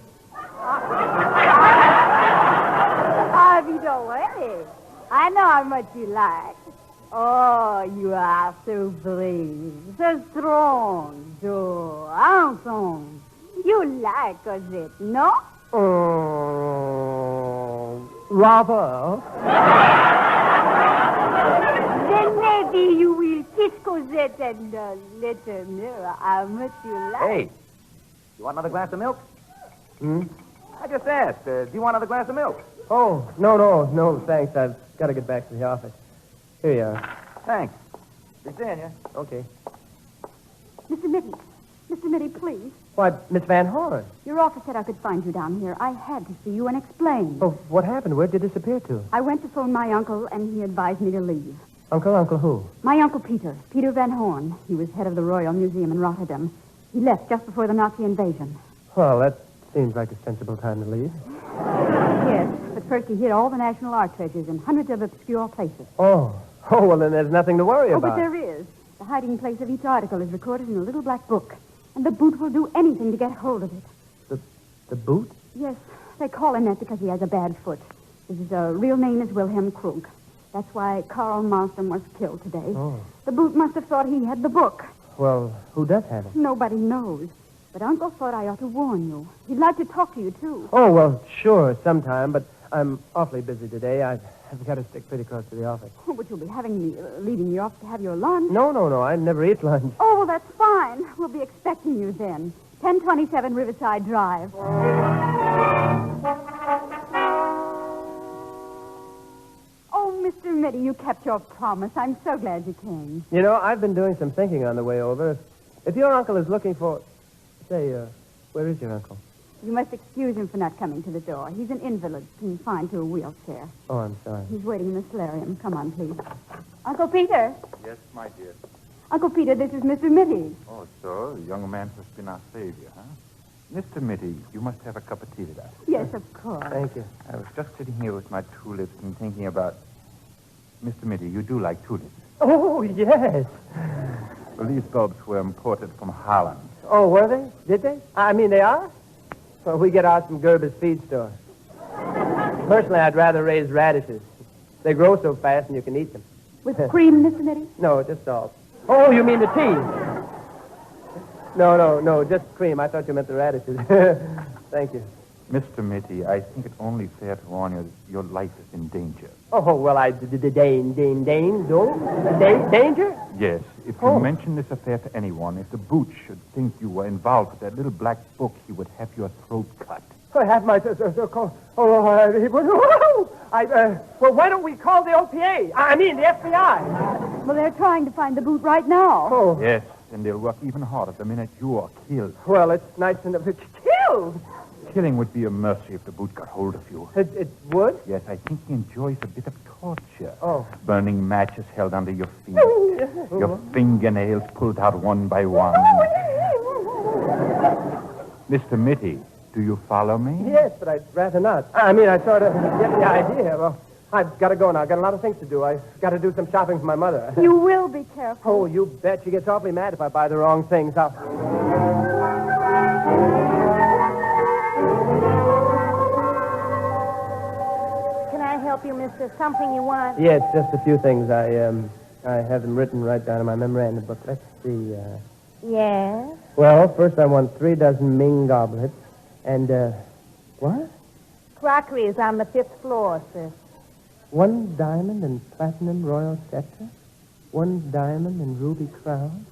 Have you already? I know how much you like. Oh, you are so brave, so strong, so handsome. You like Cosette, no? Rather. Then maybe you will kiss Cosette and let her know how much you like. Hey, you want another glass of milk? I just asked, do you want another glass of milk? Oh, no, thanks. I've got to get back to the office. Here you are. Thanks. Be seeing you. Okay. Mr. Mitty, please. What, Miss Van Horn? Your office said I could find you down here. I had to see you and explain. Oh, what happened? Where'd you disappear to? I went to phone my uncle, and he advised me to leave. Uncle who? My Uncle Peter Van Horn. He was head of the Royal Museum in Rotterdam. He left just before the Nazi invasion. Well, that seems like a sensible time to leave. Yes, but first he hid all the national art treasures in hundreds of obscure places. Oh, well, then there's nothing to worry about. Oh, but there is. The hiding place of each article is recorded in a little black book. And the boot will do anything to get hold of it. The boot? Yes, they call him that because he has a bad foot. His real name is Wilhelm Krug. That's why Karl Malmström was killed today. Oh. The boot must have thought he had the book. Well, who does have it? Nobody knows. But Uncle thought I ought to warn you. He'd like to talk to you, too. Oh, well, sure, sometime, but I'm awfully busy today. I've got to stick pretty close to the office. Oh, but you'll be leaving me off to have your lunch. No, I never eat lunch. Oh, well, that's fine. We'll be expecting you then. 1027 Riverside Drive. Oh, Mr. Mitty, you kept your promise. I'm so glad you came. You know, I've been doing some thinking on the way over. If your uncle is looking for... Say, where is your uncle? You must excuse him for not coming to the door. He's an invalid, confined to a wheelchair. Oh, I'm sorry. He's waiting in the solarium. Come on, please. Uncle Peter. Yes, my dear. Uncle Peter, this is Mr. Mitty. Oh, so the young man has been our savior, huh? Mr. Mitty, you must have a cup of tea with us. Yes, of course. Thank you. I was just sitting here with my tulips and thinking about... Mr. Mitty, you do like tulips. Oh, yes. Well, these bulbs were imported from Holland. Oh, were they? Did they? I mean, they are? Well, we get ours from Gerber's feed store. Personally, I'd rather raise radishes. They grow so fast and you can eat them. With cream, Mr. Mitty? No, just salt. Oh, you mean the tea? No, just cream. I thought you meant the radishes. Thank you. Mr. Mitty, I think it only fair to warn you that your life is in danger. Oh, well, danger? Yes. If you mention this affair to anyone, if the Booch should think you were involved with that little black book, he would have your throat cut. I have my call. Well, why don't we call the OPA? I mean, the FBI. Well, they're trying to find the boot right now. Oh. Yes, and they'll work even harder the minute you are killed. Well, it's nice enough. Killed? Killing would be a mercy if the boot got hold of you. It would? Yes, I think he enjoys a bit of torture. Oh. Burning matches held under your feet. Your fingernails pulled out one by one. Mr. Mitty, do you follow me? Yes, but I'd rather not. I mean, I sort of get the idea. Well, I've got to go now. I've got a lot of things to do. I've got to do some shopping for my mother. You will be careful. Oh, you bet. She gets awfully mad if I buy the wrong things. Can I help you, mister? Something you want? Yes, just a few things. I have them written right down in my memorandum book. Let's see. Yes? Well, first I want 3 dozen Ming goblets. And, what? Crockery is on the 5th floor, sir. 1 diamond and platinum royal scepter. 1 diamond and ruby crown.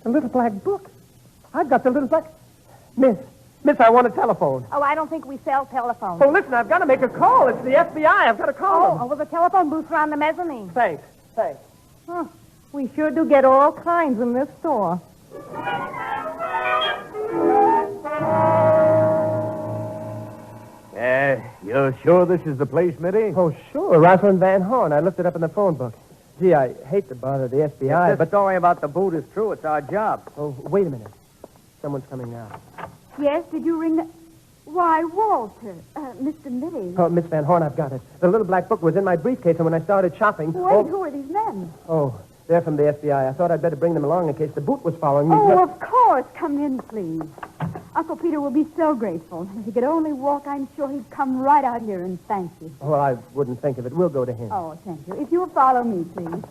The little black book. I've got the little black... Miss, I want a telephone. Oh, I don't think we sell telephones. Oh, listen, I've got to make a call. It's the FBI. I've got to call them. Oh, well, the telephone booths are on the mezzanine. Thanks. Huh. We sure do get all kinds in this store. You're sure this is the place, Mitty? Oh, sure. Rosalind Van Horn. I looked it up in the phone book. Gee, I hate to bother the FBI, If the story about the boot is true, it's our job. Oh, wait a minute. Someone's coming now. Yes, did you ring the... Why, Walter, Mr. Mitty. Oh, Miss Van Horn, I've got it. The little black book was in my briefcase, and when I started shopping... Wait, who are these men? Oh, they're from the FBI. I thought I'd better bring them along in case the boot was following me. Oh, of course. Come in, please. Uncle Peter will be so grateful. If he could only walk, I'm sure he'd come right out here and thank you. Well, I wouldn't think of it. We'll go to him. Oh, thank you. If you'll follow me, please.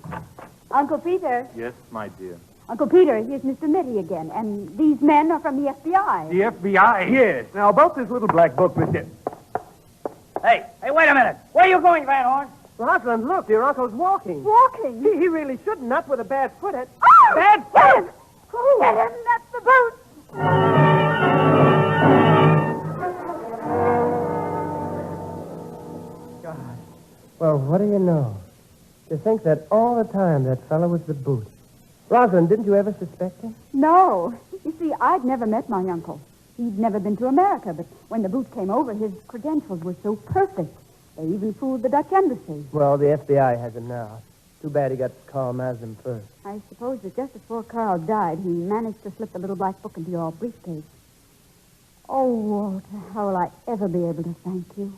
Uncle Peter. Yes, my dear. Uncle Peter, here's Mr. Mitty again, and these men are from the FBI. The FBI? Yes. Now, about this little black book, Mr. Hey, wait a minute. Where are you going, Van Horn? Rosalind, look, your uncle's walking. Walking? He really shouldn't, not with a bad foot. Oh! Bad foot! Get him! Oh, get him! That's the boot! God. Well, what do you know? To think that all the time that fellow was the boot. Rosalind, didn't you ever suspect him? No. You see, I'd never met my uncle. He'd never been to America, but when the boot came over, his credentials were so perfect. They even fooled the Dutch embassy. Well, the FBI has him now. Too bad he got Carl Masden first. I suppose that just before Carl died, he managed to slip the little black book into your briefcase. Oh, Walter, how will I ever be able to thank you?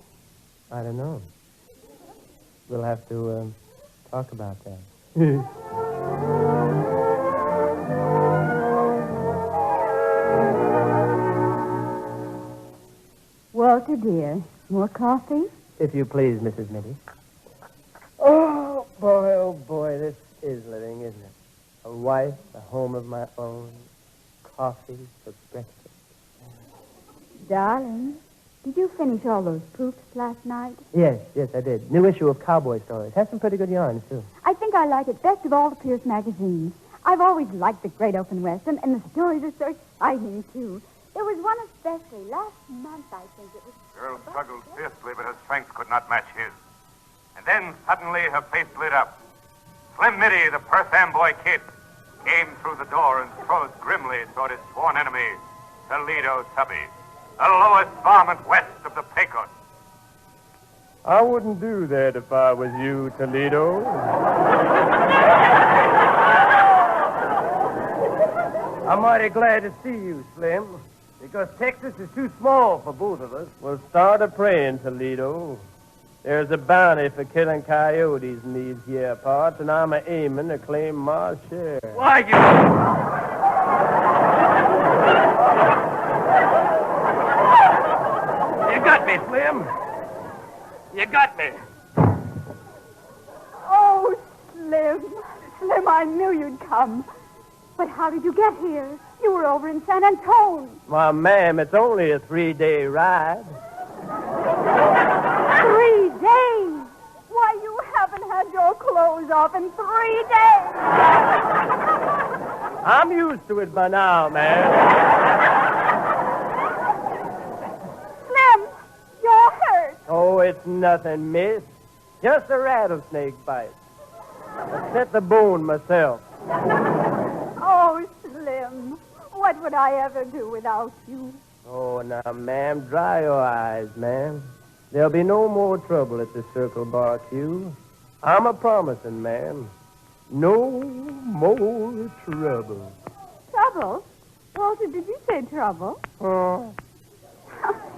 I don't know. We'll have to talk about that. Walter, dear, more coffee? If you please, Mrs. Mitty. Oh, boy, this is living, isn't it? A wife, a home of my own, coffee for breakfast. Darling, did you finish all those proofs last night? Yes, I did. New issue of Cowboy Stories. Has some pretty good yarns, too. I think I like it best of all the Pierce magazines. I've always liked the Great Open West, and the stories are so exciting, too. There was one especially last month, I think it was... The girl struggled fiercely, but her strength could not match his. And then, suddenly, her face lit up. Slim Mitty, the Perth Amboy kid, came through the door and strode grimly toward his sworn enemy, Toledo Tubby, the lowest varmint west of the Pecos. I wouldn't do that if I was you, Toledo. I'm mighty glad to see you, Slim, because Texas is too small for both of us. Well, start a-praying, Toledo. There's a bounty for killing coyotes in these here parts, and I'm a-aiming to claim my share. Why, You got me, Slim. You got me. Oh, Slim. Slim, I knew you'd come. But how did you get here? You were over in San Antone. Why, ma'am, it's only a 3-day ride. 3 days? Why, you haven't had your clothes off in 3 days. I'm used to it by now, ma'am. That's nothing, miss. Just a rattlesnake bite. I set the bone myself. Oh, Slim, what would I ever do without you? Oh, now, ma'am, dry your eyes, ma'am. There'll be no more trouble at the Circle Bar Q. I'm a promising, ma'am. No more trouble. Trouble? Walter, did you say trouble? Oh.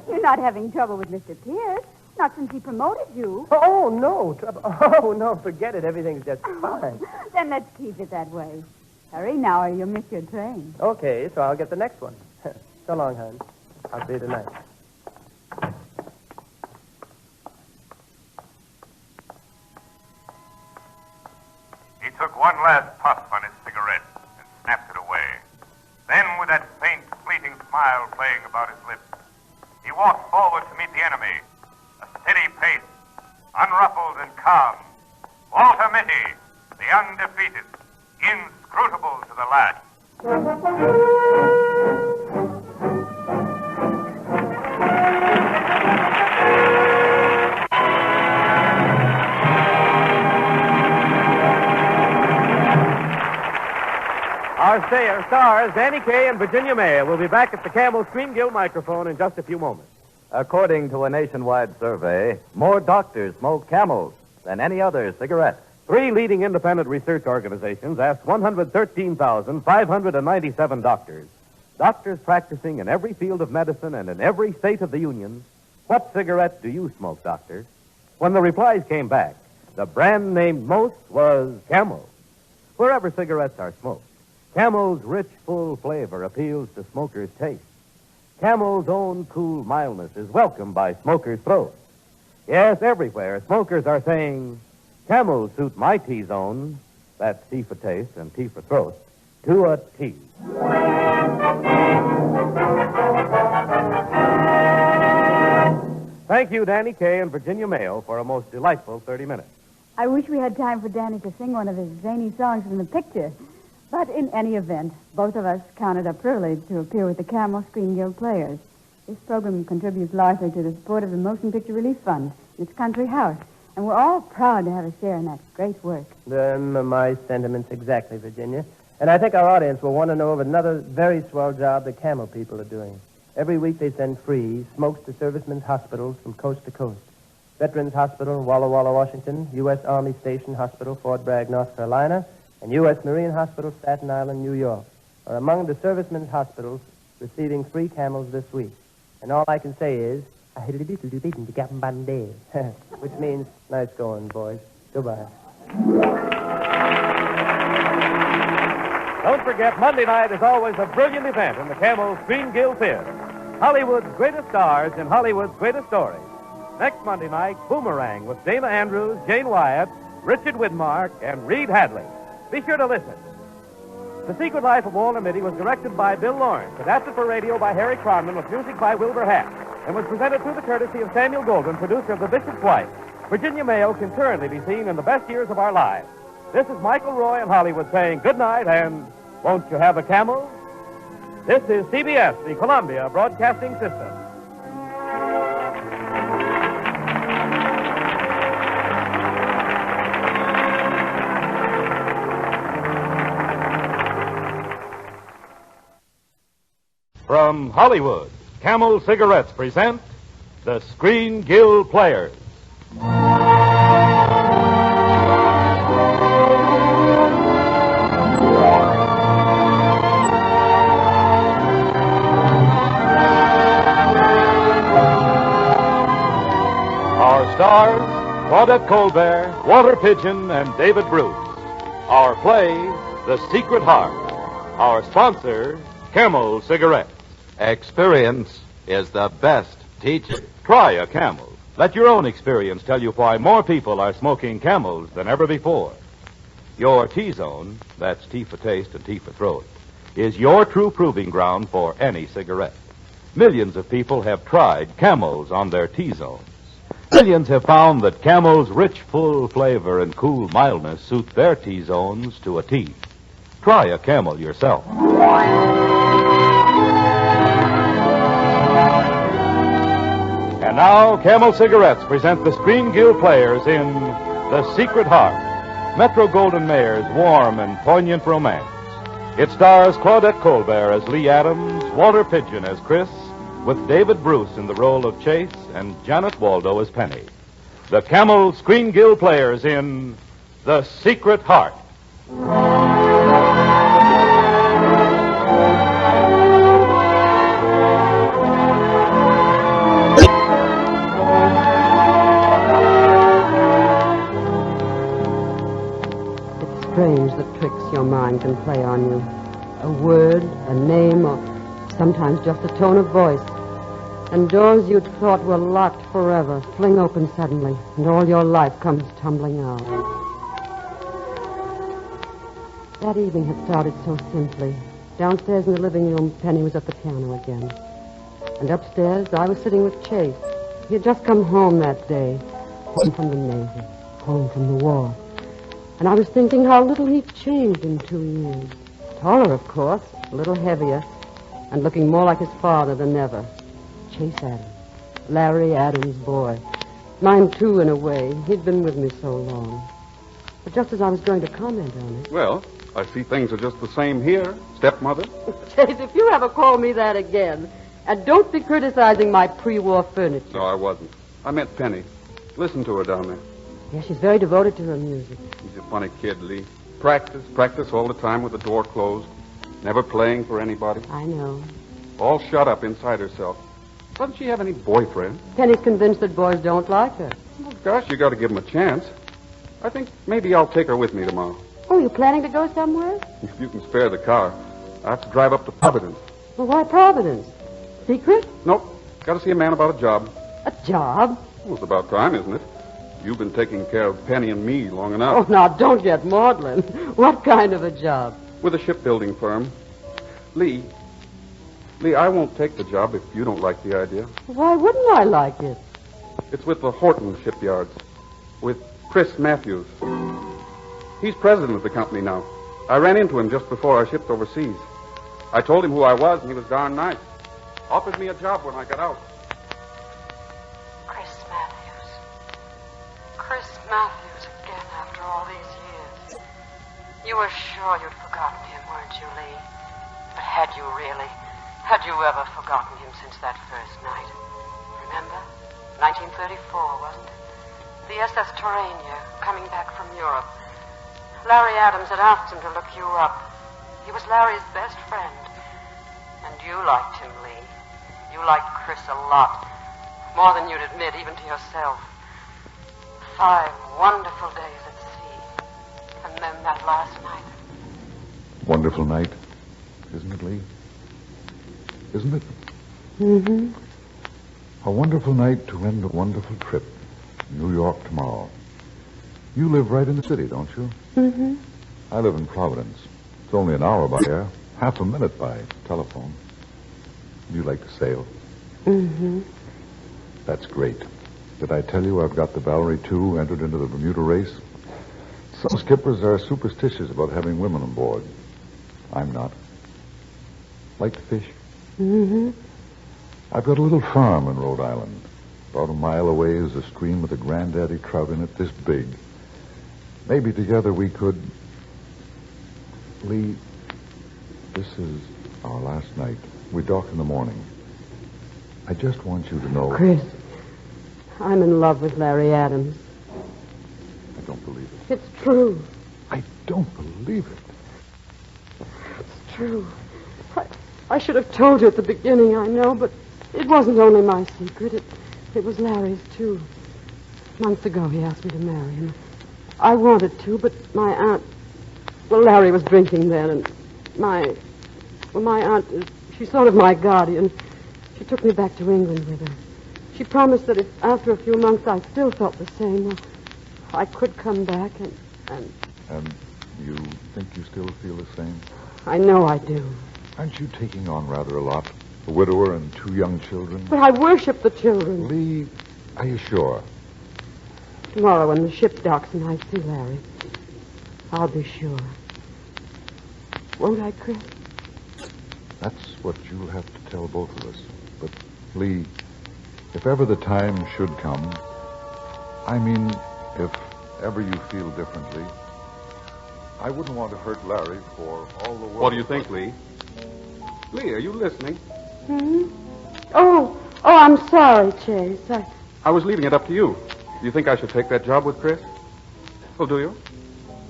You're not having trouble with Mr. Pierce. Not since he promoted you. Oh, no, trouble. Oh, no, forget it. Everything's just fine. Then let's keep it that way. Hurry now or you'll miss your train. Okay, so I'll get the next one. So long, hon. I'll see you tonight. He took one last puff on his cigarette and snapped it away. Then, with that faint, fleeting smile playing about his lips, he walked forward to meet the enemy. A steady pace, unruffled and calm. Walter Mitty, the undefeated, inscrutable to the last. Our stars, Danny Kaye and Virginia May, will be back at the Camel Screen Guild microphone in just a few moments. According to a nationwide survey, more doctors smoke Camels than any other cigarette. 3 leading independent research organizations asked 113,597 doctors practicing in every field of medicine and in every state of the Union, what cigarette do you smoke, doctor? When the replies came back, the brand named most was Camel. Wherever cigarettes are smoked, Camel's rich, full flavor appeals to smokers' taste. Camel's own cool mildness is welcomed by smokers' throats. Yes, everywhere, smokers are saying, Camel suit my T-zone, that's T for taste and T for throat, to a T. Thank you, Danny Kaye and Virginia Mayo, for a most delightful 30 minutes. I wish we had time for Danny to sing one of his zany songs from the picture. But in any event, both of us count it a privilege to appear with the Camel Screen Guild Players. This program contributes largely to the support of the Motion Picture Relief Fund and its country house, and we're all proud to have a share in that great work. My sentiments exactly, Virginia. And I think our audience will want to know of another very swell job the Camel people are doing. Every week they send free smokes to servicemen's hospitals from coast to coast. Veterans Hospital, Walla Walla, Washington, U.S. Army Station Hospital, Fort Bragg, North Carolina, and U.S. Marine Hospital, Staten Island, New York, are among the servicemen's hospitals receiving free Camels this week. And all I can say is, which means, nice going, boys. Goodbye. Don't forget, Monday night is always a brilliant event in the Camel Screen Guild Theater. Hollywood's greatest stars in Hollywood's greatest stories. Next Monday night, Boomerang with Dana Andrews, Jane Wyatt, Richard Widmark, and Reed Hadley. Be sure to listen. The Secret Life of Walter Mitty was directed by Bill Lawrence, adapted for radio by Harry Cronman, with music by Wilbur Hatch, and was presented through the courtesy of Samuel Goldwyn, producer of The Bishop's Wife. Virginia Mayo can currently be seen in The Best Years of Our Lives. This is Michael Roy in Hollywood saying good night, and won't you have a camel? This is CBS, the Columbia Broadcasting System. From Hollywood, Camel Cigarettes present the Screen Guild Players. Our stars, Claudette Colbert, Walter Pigeon, and David Bruce. Our play, The Secret Heart. Our sponsor, Camel Cigarettes. Experience is the best teacher. Try a Camel. Let your own experience tell you why more people are smoking Camels than ever before. Your T-zone, that's T for taste and T for throat, is your true proving ground for any cigarette. Millions of people have tried Camels on their T-zones. Millions have found that Camel's rich, full flavor and cool mildness suit their T-zones to a T. Try a Camel yourself. And now, Camel Cigarettes present the Screen Guild players in The Secret Heart, Metro-Goldwyn-Mayer's warm and poignant romance. It stars Claudette Colbert as Lee Adams, Walter Pidgeon as Chris, with David Bruce in the role of Chase and Janet Waldo as Penny. The Camel Screen Guild players in The Secret Heart. Strange the tricks your mind can play on you. A word, a name, or sometimes just a tone of voice. And doors you'd thought were locked forever fling open suddenly, and all your life comes tumbling out. That evening had started so simply. Downstairs in the living room, Penny was at the piano again. And upstairs, I was sitting with Chase. He had just come home that day, home from the Navy, home from the war. And I was thinking how little he'd changed in 2 years. Taller, of course, a little heavier, and looking more like his father than ever. Chase Adams. Larry Adams' boy. Mine, too, in a way. He'd been with me so long. But just as I was going to comment on it... Well, I see things are just the same here, stepmother. Chase, if you ever call me that again, and don't be criticizing my pre-war furniture. No, I wasn't. I meant Penny. Listen to her down there. Yeah, she's very devoted to her music. He's a funny kid, Lee. Practice all the time with the door closed. Never playing for anybody. I know. All shut up inside herself. Doesn't she have any boyfriend? Penny's convinced that boys don't like her. Well, gosh, you got to give them a chance. I think maybe I'll take her with me tomorrow. Oh, you planning to go somewhere? If you can spare the car. I have to drive up to Providence. Well, why Providence? Secret? Nope. Got to see a man about a job. A job? Well, it's about time, isn't it? You've been taking care of Penny and me long enough. Oh, now, don't get maudlin. What kind of a job? With a shipbuilding firm. Lee, I won't take the job if you don't like the idea. Why wouldn't I like it? It's with the Horton shipyards. With Chris Matthews. He's president of the company now. I ran into him just before I shipped overseas. I told him who I was, and he was darn nice. Offered me a job when I got out. Chris Matthews again after all these years. You were sure you'd forgotten him, weren't you, Lee? But had you really? Had you ever forgotten him since that first night? Remember? 1934, wasn't it? The SS Torania, coming back from Europe. Larry Adams had asked him to look you up. He was Larry's best friend. And you liked him, Lee. You liked Chris a lot. More than you'd admit, even to yourself. 5 wonderful days at sea. And then that last night. Wonderful night, isn't it, Lee? Isn't it? Mm-hmm. A wonderful night to end a wonderful trip. New York tomorrow. You live right in the city, don't you? Mm-hmm. I live in Providence. It's only an hour by air, half a minute by telephone. You like to sail? Mm-hmm. That's great. Did I tell you I've got the Valerie 2 entered into the Bermuda race? Some skippers are superstitious about having women on board. I'm not. Like to fish? Mm-hmm. I've got a little farm in Rhode Island. About a mile away is a stream with a granddaddy trout in it this big. Maybe together we could... Lee, this is our last night. We dock in the morning. I just want you to know... Chris, I'm in love with Larry Adams. I don't believe it. It's true. I don't believe it. It's true. I should have told you at the beginning, I know, but it wasn't only my secret. It was Larry's, too. Months ago, he asked me to marry him. I wanted to, but my aunt... Well, Larry was drinking then, and my aunt, she's sort of my guardian. She took me back to England with her. She promised that if after a few months I still felt the same, well, I could come back and... And you think you still feel the same? I know I do. Aren't you taking on rather a lot? A widower and 2 young children? But I worship the children. Lee, are you sure? Tomorrow when the ship docks and I see Larry, I'll be sure. Won't I, Chris? That's what you'll have to tell both of us. But, Lee, if ever the time should come, I mean, if ever you feel differently, I wouldn't want to hurt Larry for all the world. What do you think, Lee? Lee, are you listening? Hmm? Oh, I'm sorry, Chase. I was leaving it up to you. Do you think I should take that job with Chris? Well, do you?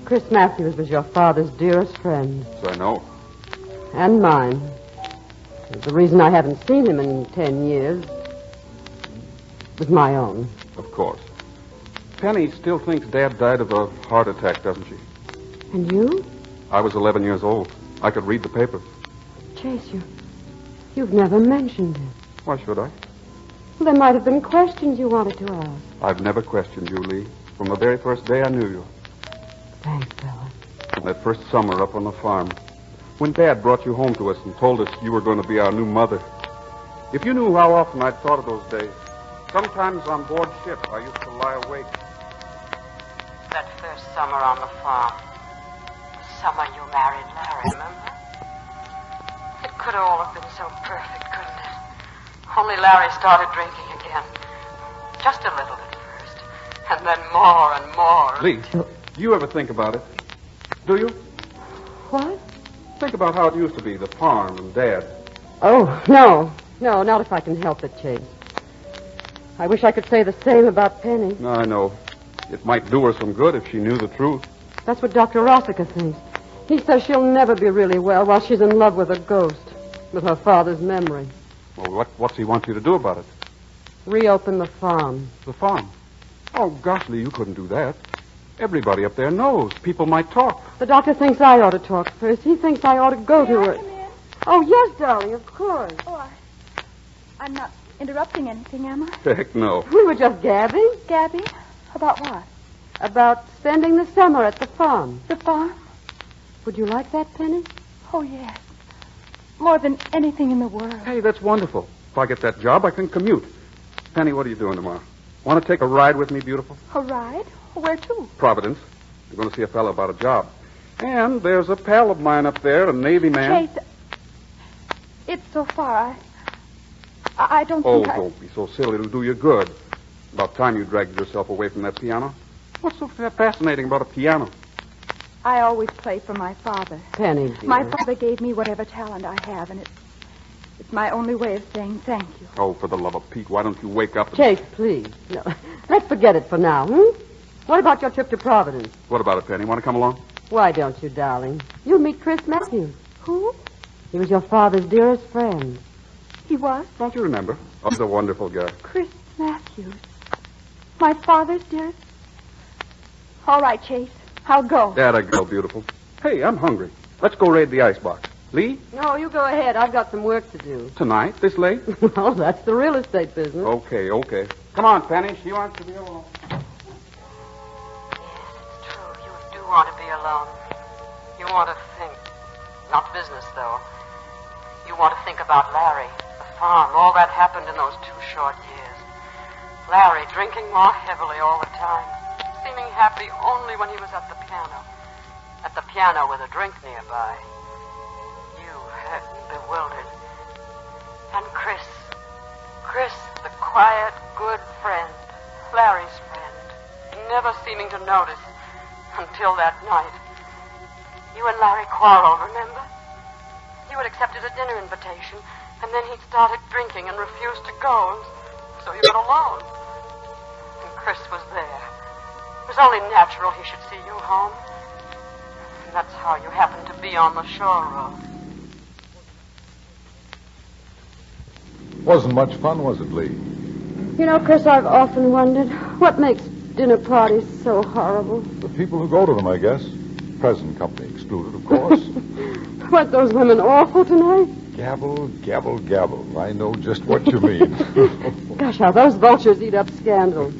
Chris Matthews was your father's dearest friend. So I know. And mine. The reason I haven't seen him in 10 years was my own. Of course. Penny still thinks Dad died of a heart attack, doesn't she? And you? I was 11 years old. I could read the papers. Chase, you've never mentioned it. Why should I? There might have been questions you wanted to ask. I've never questioned you, Lee. From the very first day I knew you. Thanks, Bella. From that first summer up on the farm. When Dad brought you home to us and told us you were going to be our new mother. If you knew how often I'd thought of those days. Sometimes on board ship, I used to lie awake. That first summer on the farm. The summer you married Larry, remember? It could all have been so perfect, couldn't it? Only Larry started drinking again. Just a little at first. And then more and more. Lee, do you ever think about it? Do you? What? Think about how it used to be, the farm and Dad. Oh, no. No, not if I can help it, Chase. I wish I could say the same about Penny. No, I know. It might do her some good if she knew the truth. That's what Dr. Rossica thinks. He says she'll never be really well while she's in love with a ghost, with her father's memory. Well, what's he want you to do about it? Reopen the farm. The farm? Oh, gosh, Lee, you couldn't do that. Everybody up there knows. People might talk. The doctor thinks I ought to talk first. He thinks I ought to go to her. Oh, yes, darling, of course. Oh, I'm not interrupting anything, am I? Heck, no. We were just gabbing. Gabbing? About what? About spending the summer at the farm. The farm? Would you like that, Penny? Oh, yes. More than anything in the world. Hey, that's wonderful. If I get that job, I can commute. Penny, what are you doing tomorrow? Want to take a ride with me, beautiful? A ride? Where to? Providence. I'm going to see a fellow about a job. And there's a pal of mine up there, a Navy man. Chase, it's so far. I don't Oh, think don't be so silly. It'll do you good. About time you dragged yourself away from that piano. What's so fascinating about a piano? I always play for my father. Penny, dear. My father gave me whatever talent I have, and it's my only way of saying thank you. Oh, for the love of Pete, why don't you wake up and... Chase, please. No. Let's forget it for now, What about your trip to Providence? What about it, Penny? Want to come along? Why don't you, darling? You'll meet Chris Matthews. Who? He was your father's dearest friend. He was? Don't you remember? Oh, he's a wonderful guy. Chris Matthews. My father's dearest? All right, Chase. I'll go. That'll go, beautiful. Hey, I'm hungry. Let's go raid the icebox. Lee? No, you go ahead. I've got some work to do. Tonight? This late? Well, that's the real estate business. Okay. Come on, Penny. She wants to be alone. You want to be alone. You want to think. Not business, though. You want to think about Larry, the farm, all that happened in those 2 short years. Larry drinking more heavily all the time, seeming happy only when he was at the piano. At the piano with a drink nearby. You hurt and bewildered. And Chris, the quiet, good friend, Larry's friend, never seeming to notice until that night. You and Larry quarreled, remember? You had accepted a dinner invitation, and then he started drinking and refused to go, and so you went alone. And Chris was there. It was only natural he should see you home. And that's how you happened to be on the shore road. Wasn't much fun, was it, Lee? You know, Chris, I've often wondered what makes dinner parties so horrible. The people who go to them, I guess. Present company excluded, of course. Weren't those women awful tonight? Gabble, gabble, gabble. I know just what you mean. Gosh, how those vultures eat up scandal.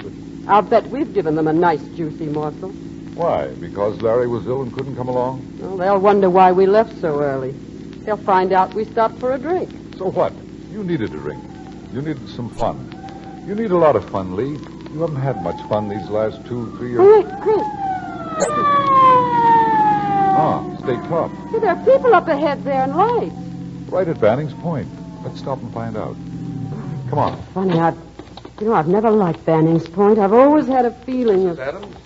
I'll bet we've given them a nice, juicy morsel. Why? Because Larry was ill and couldn't come along? Well, they'll wonder why we left so early. They'll find out we stopped for a drink. So what? You needed a drink. You needed some fun. You need a lot of fun, Lee. You haven't had much fun these last 2-3 years. Hey, Chris. State Club. See, there are people up ahead there and lights. Right at Banning's Point. Let's stop and find out. Come on. Funny, You know, I've never liked Banning's Point. I've always had a feeling of... Mrs. Adams?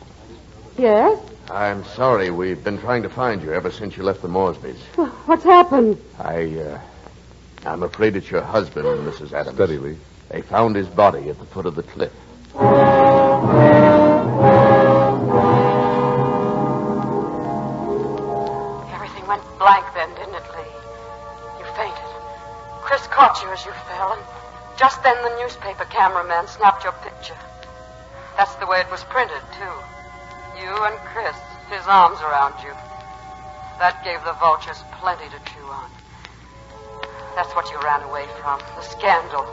Yes? I'm sorry. We've been trying to find you ever since you left the Moresbys. What's happened? I'm afraid it's your husband, Mrs. Adams. Steady, Lee. They found his body at the foot of the cliff. Everything went blank then, didn't it, Lee? You fainted. Chris caught you as you fell, and just then the newspaper cameraman snapped your picture. That's the way it was printed, too. You and Chris, his arms around you. That gave the vultures plenty to chew on. That's what you ran away from, the scandal.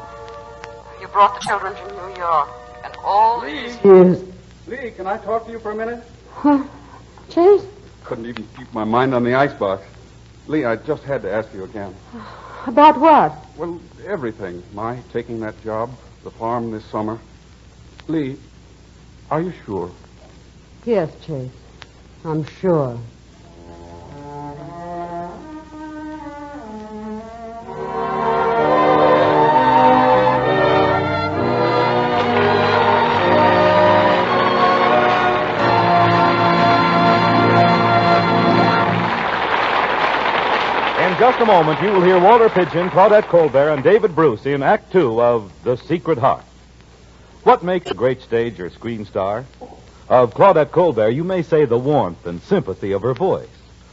You brought the children to New York, and all these years. Lee, can I talk to you for a minute? Huh? Chase? Couldn't even keep my mind on the icebox. Lee, I just had to ask you again. About what? Well, everything. My taking that job, the farm this summer. Lee, are you sure? Yes, Chase. I'm sure. In just a moment, you will hear Walter Pidgeon, Claudette Colbert, and David Bruce in Act Two of The Secret Heart. What makes a great stage or screen star? Of Claudette Colbert, you may say the warmth and sympathy of her voice,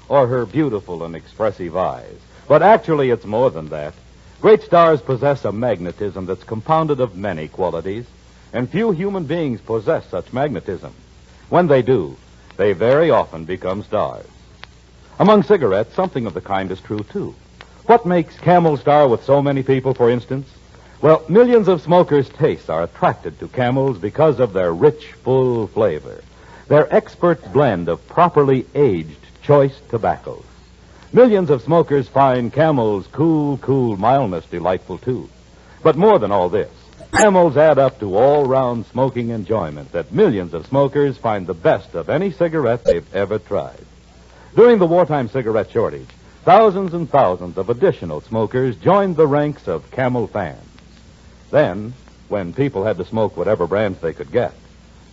or her beautiful and expressive eyes. But actually, it's more than that. Great stars possess a magnetism that's compounded of many qualities, and few human beings possess such magnetism. When they do, they very often become stars. Among cigarettes, something of the kind is true, too. What makes Camel star with so many people, for instance? Well, millions of smokers' tastes are attracted to Camels because of their rich, full flavor, their expert blend of properly aged, choice tobaccos. Millions of smokers find Camel's cool mildness delightful, too. But more than all this, Camels add up to all-round smoking enjoyment that millions of smokers find the best of any cigarette they've ever tried. During the wartime cigarette shortage, thousands and thousands of additional smokers joined the ranks of Camel fans. Then, when people had to smoke whatever brands they could get,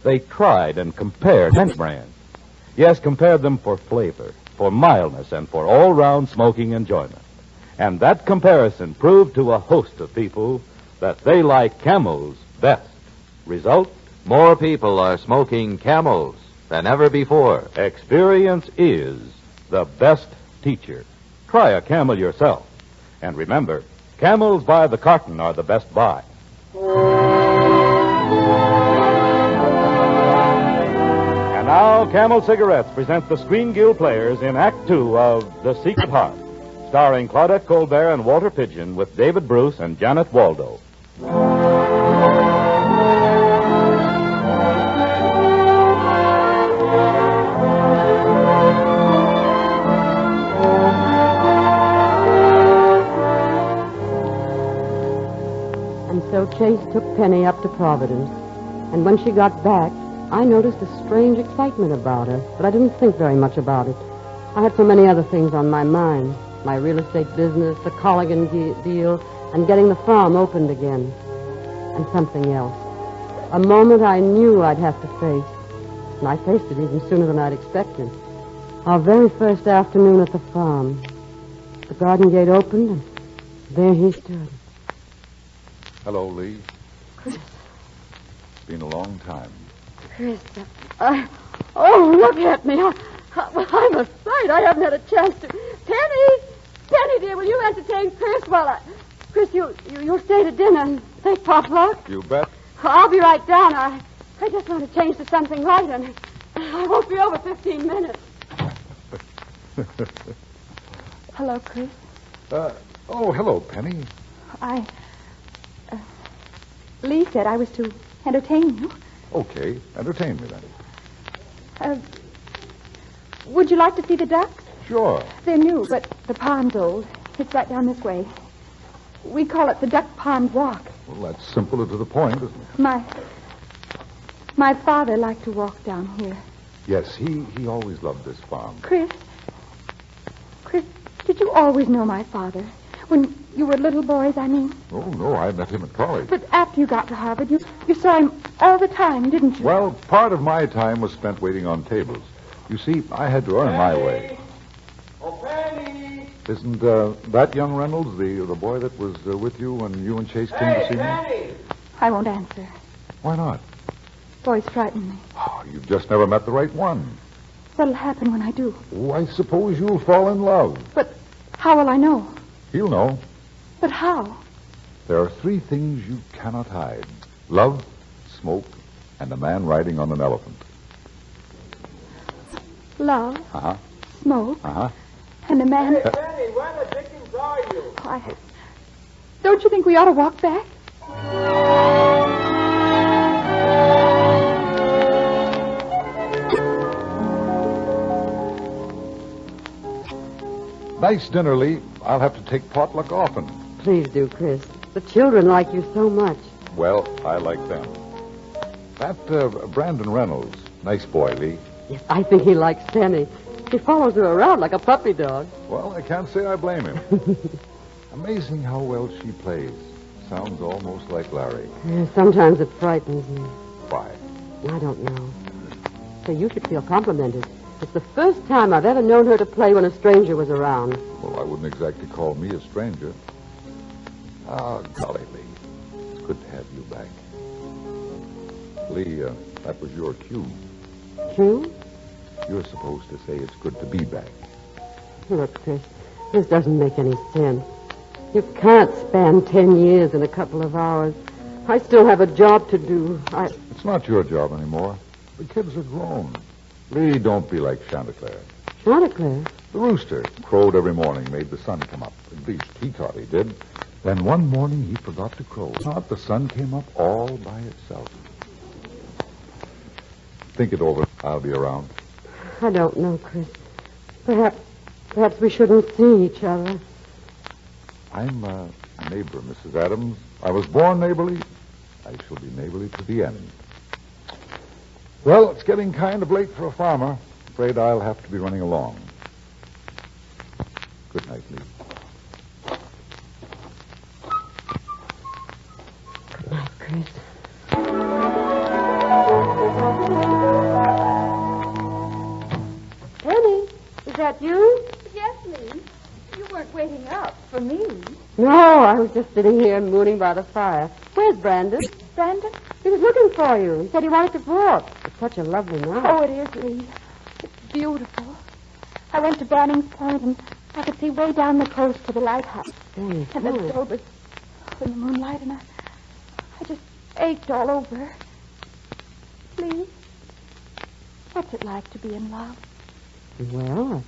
they tried and compared many brands. Yes, compared them for flavor, for mildness, and for all-round smoking enjoyment. And that comparison proved to a host of people that they like Camels best. Result? More people are smoking Camels than ever before. Experience is the best teacher. Try a Camel yourself. And remember, Camels by the carton are the best buy. And now, Camel Cigarettes present the Screen Guild Players in Act Two of The Secret Heart, starring Claudette Colbert and Walter Pidgeon with David Bruce and Janet Waldo. So Chase took Penny up to Providence, and when she got back, I noticed a strange excitement about her, but I didn't think very much about it. I had so many other things on my mind, my real estate business, the Colligan deal, and getting the farm opened again, and something else. A moment I knew I'd have to face, and I faced it even sooner than I'd expected. Our very first afternoon at the farm. The garden gate opened, and there he stood. Hello, Lee. Chris. It's been a long time. Chris, oh, look at me. I'm a sight. I haven't had a chance to... Penny, dear, will you entertain Chris while Chris, you'll stay to dinner and take potluck? You bet. I'll be right down. I just want to change to something light, and I won't be over 15 minutes. Hello, Chris. Hello, Penny. Lee said I was to entertain you. Okay, entertain me then. Would you like to see the ducks? Sure. They're new, but the pond's old. It's right down this way. We call it the Duck Pond Walk. Well, that's simple and to the point, isn't it? My father liked to walk down here. Yes, he always loved this farm. Chris, did you always know my father? When You were little boys, I mean. Oh, no, I met him at college. But after you got to Harvard, you saw him all the time, didn't you? Well, part of my time was spent waiting on tables. You see, I had to earn my way. Isn't that young Reynolds the boy that was with you when you and Chase came to see me? I won't answer. Why not? Boys frighten me. Oh, you've just never met the right one. What'll happen when I do? Oh, I suppose you'll fall in love. But how will I know? He'll know. But how? There are 3 things you cannot hide. Love, smoke, and a man riding on an elephant. Love, Uh-huh. smoke, Uh-huh. and a man... Hey, Fanny, where the dickens are you? Don't you think we ought to walk back? Nice dinner, Lee. I'll have to take potluck often. Please do, Chris. The children like you so much. Well, I like them. That Brandon Reynolds, nice boy, Lee. Yes, I think he likes Penny. He follows her around like a puppy dog. Well, I can't say I blame him. Amazing how well she plays. Sounds almost like Larry. Sometimes it frightens me. Why? I don't know. So you should feel complimented. It's the first time I've ever known her to play when a stranger was around. Well, I wouldn't exactly call me a stranger. Ah, golly, Lee. It's good to have you back. Lee, that was your cue. Cue? You're supposed to say it's good to be back. Look, Chris, this doesn't make any sense. You can't span 10 years in a couple of hours. I still have a job to do. It's not your job anymore. The kids are grown. Lee, don't be like Chanticleer. Chanticleer? The rooster crowed every morning, made the sun come up. At least he thought he did. Then one morning he forgot to crow. Thought the sun came up all by itself. Think it over. I'll be around. I don't know, Chris. Perhaps we shouldn't see each other. I'm a neighbor, Mrs. Adams. I was born neighborly. I shall be neighborly to the end. Well, it's getting kind of late for a farmer. Afraid I'll have to be running along. Good night, Lee. Good night, Chris. Penny, is that you? Yes, Lee. You weren't waiting up for me. No, I was just sitting here mooning by the fire. Where's Brandon? Brandon? He was looking for you. He said he wanted to walk. It's such a lovely night. Oh, it is, Lee. It's beautiful. I went to Branning's Point, and I could see way down the coast to the lighthouse. And the door was in the moonlight, and I just ached all over. Lee, what's it like to be in love? Well,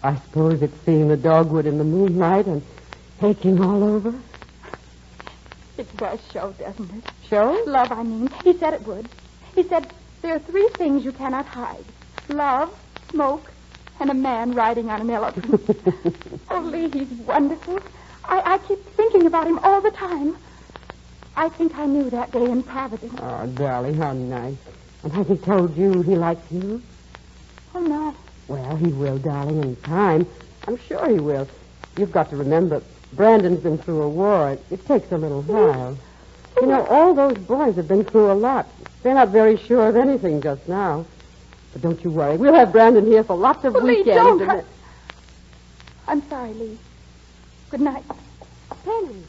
I suppose it's seeing the dogwood in the moonlight and aching all over. It does show, doesn't it? Show? Love, I mean. He said it would. He said there are 3 things you cannot hide. Love, smoke, and a man riding on an elephant. Oh, Lee, he's wonderful. I keep thinking about him all the time. I think I knew that day in Providence. Oh, darling, how nice. And has he told you he likes you? Oh, no. Well, he will, darling, in time. I'm sure he will. You've got to remember, Brandon's been through a war. It takes a little while. You know, all those boys have been through a lot. They're not very sure of anything just now. But don't you worry. We'll have Brandon here for lots of weekends. Lee, don't. I'm sorry, Lee. Good night. Penny.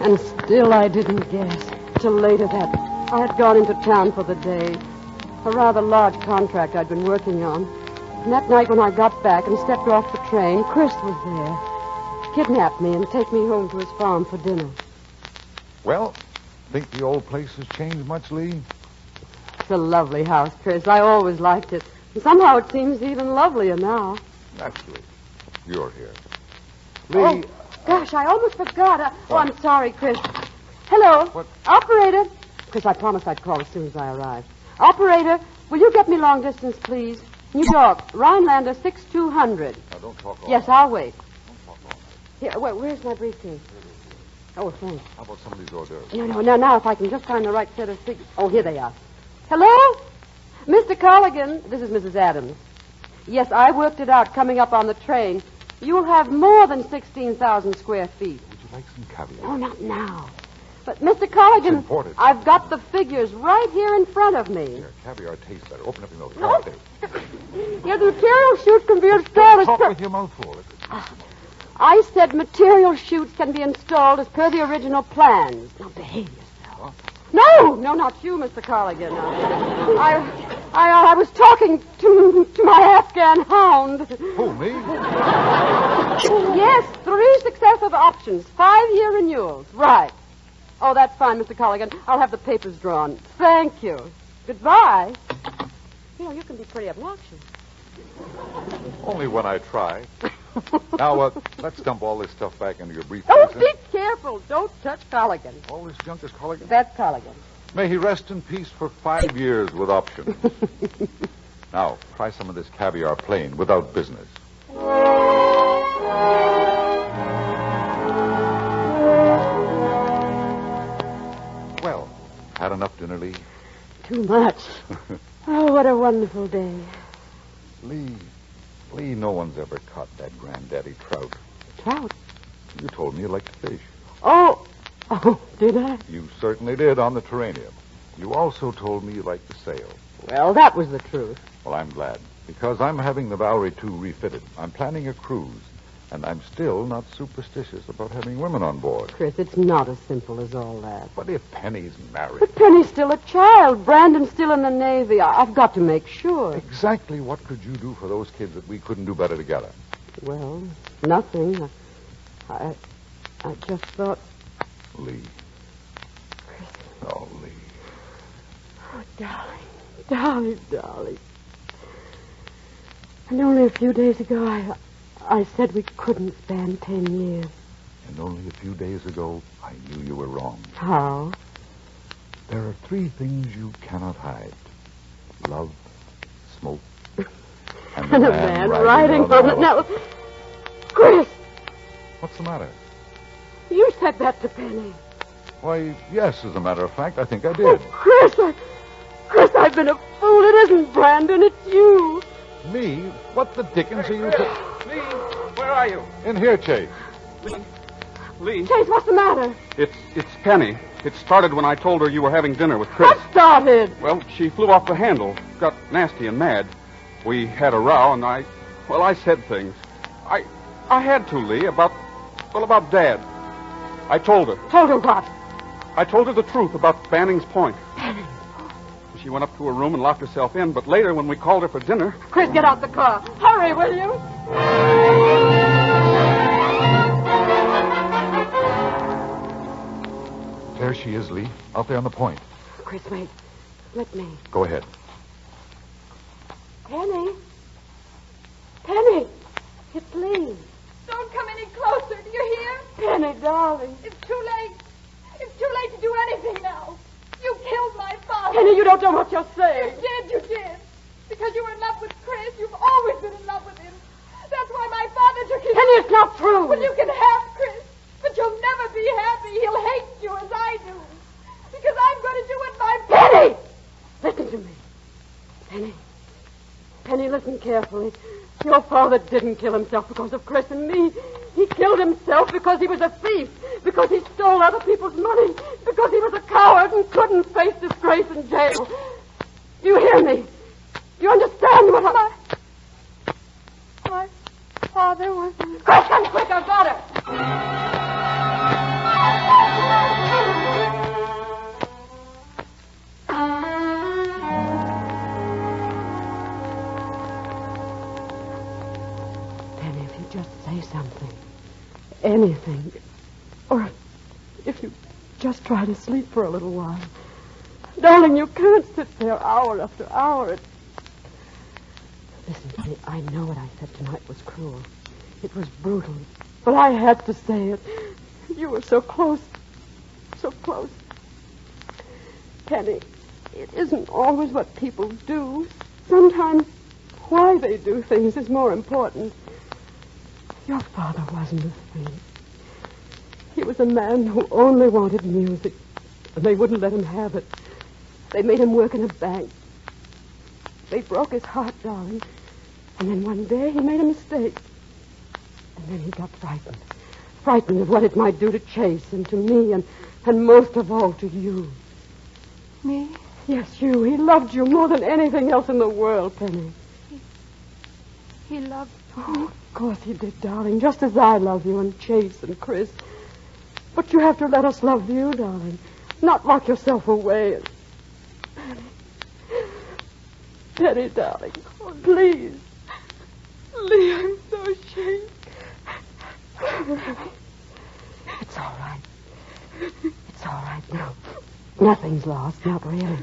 And still I didn't guess. Till later that I had gone into town for the day. A rather large contract I'd been working on. And that night when I got back and stepped off the train, Chris was there. Kidnapped me and take me home to his farm for dinner. Well, think the old place has changed much, Lee? It's a lovely house, Chris. I always liked it. And somehow it seems even lovelier now. Naturally. You're here. Lee... Oh, gosh, I almost forgot. I'm sorry, Chris. Hello. What? Operator. Chris, I promised I'd call as soon as I arrived. Operator, will you get me long distance, please? New York, Rhinelander 6200. Now, don't talk all Yes, night. I'll wait. Don't talk all night. Here, where's my briefcase? Oh, thanks. How about some of these hors d'oeuvres? No, now, if I can just find the right set of cigarettes. Oh, here they are. Hello? Mr. Colligan, this is Mrs. Adams. Yes, I worked it out coming up on the train. You'll have more than 16,000 square feet. Would you like some caviar? Oh, not now. But, Mr. Colligan, It's imported. I've got the figures right here in front of me. Here, caviar tastes better. Open up your mouth. No. There. Yeah, the material chutes can be installed as Talk per... with your mouth full. I said material chutes can be installed as per the original plans. Now, behave yourself. No, not you, Mr. Colligan. I was talking to my Afghan hound. Who, me? Yes, 3 successive options, 5-year renewals. Right. Oh, that's fine, Mr. Colligan. I'll have the papers drawn. Thank you. Goodbye. You can be pretty obnoxious. Only when I try. Now, let's dump all this stuff back into your briefcase. Oh, be careful. Don't touch Colligan. All this junk is Colligan? That's Colligan. May he rest in peace for 5 years with options. Now, try some of this caviar plain without business. Well, had enough dinner, Lee? Too much. Oh, what a wonderful day. Lee, no one's ever caught that granddaddy trout. Trout? You told me you liked to fish. Oh, did I? You certainly did on the Terranium. You also told me you liked to sail. Well, that was the truth. Well, I'm glad, because I'm having the Valerie 2 refitted. I'm planning a cruise, and I'm still not superstitious about having women on board. Chris, it's not as simple as all that. But if Penny's married... But Penny's still a child. Brandon's still in the Navy. I've got to make sure. Exactly what could you do for those kids that we couldn't do better together? Well, nothing. I just thought... Lee. Chris. Oh, Lee. Oh, darling. And only a few days ago, I said we couldn't stand 10 years. And only a few days ago, I knew you were wrong. How? There are 3 things you cannot hide. Love, smoke, and a man riding on it. Now, Chris! What's the matter? You said that to Penny. Why, yes, as a matter of fact, I think I did. Oh, Chris, I've been a fool. It isn't Brandon, it's you. Me? What the dickens are you... Lee, where are you? In here, Chase. Lee. Chase, what's the matter? It's Penny. It started when I told her you were having dinner with Chris. What started? Well, she flew off the handle, got nasty and mad. We had a row, and I said things. I had to, Lee, about Dad. I told her. Told her what? I told her the truth about Banning's Point. She went up to her room and locked herself in, but later when we called her for dinner... Chris, get out the car. Hurry, will you? There she is, Lee. Out there on the point. Chris, wait. Let me. Go ahead. Penny, it's Lee. Don't come any closer. Do you hear? Penny, darling. It's too late. It's too late to do anything now. You killed my father. Penny, you don't know what you're saying. You did. Because you were in love with Chris. You've always been in love with him. That's why my father took his... Penny, it's not true. Well, you can have Chris, but you'll never be happy. He'll hate you as I do. Because I'm going to do what my... Penny! Listen to me. Penny, listen carefully. Your father didn't kill himself because of Chris and me. He killed himself because he was a thief, because he stole other people's money, because he was a coward and couldn't face disgrace in jail. Do you hear me? Do you understand what My father was... Chris, come quick, I've got her! Penny, if you just say something, anything, or if you just try to sleep for a little while. Darling, you can't sit there hour after hour. Listen, Penny, I know what I said tonight was cruel. It was brutal. But I had to say it. You were so close. So close. Penny, it isn't always what people do. Sometimes why they do things is more important. Your father wasn't a thief. He was a man who only wanted music, and they wouldn't let him have it. They made him work in a bank. They broke his heart, darling. And then one day he made a mistake. And then he got frightened. Frightened of what it might do to Chase and to me and most of all to you. Me? Yes, you. He loved you more than anything else in the world, Penny. He loved me. Oh, of course he did, darling, just as I love you and Chase and Chris. But you have to let us love you, darling. Not lock yourself away. Penny, darling, oh, please. Lee, I'm so ashamed. It's all right. It's all right now. Nothing's lost, not really.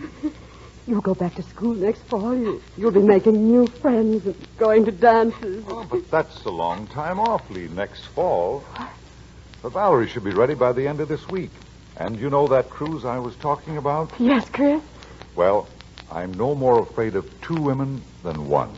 You'll go back to school next fall. You'll be making new friends and going to dances. Oh, but that's a long time off, Lee. Next fall. The Valerie should be ready by the end of this week. And you know that cruise I was talking about? Yes, Chris? Well, I'm no more afraid of two women than one.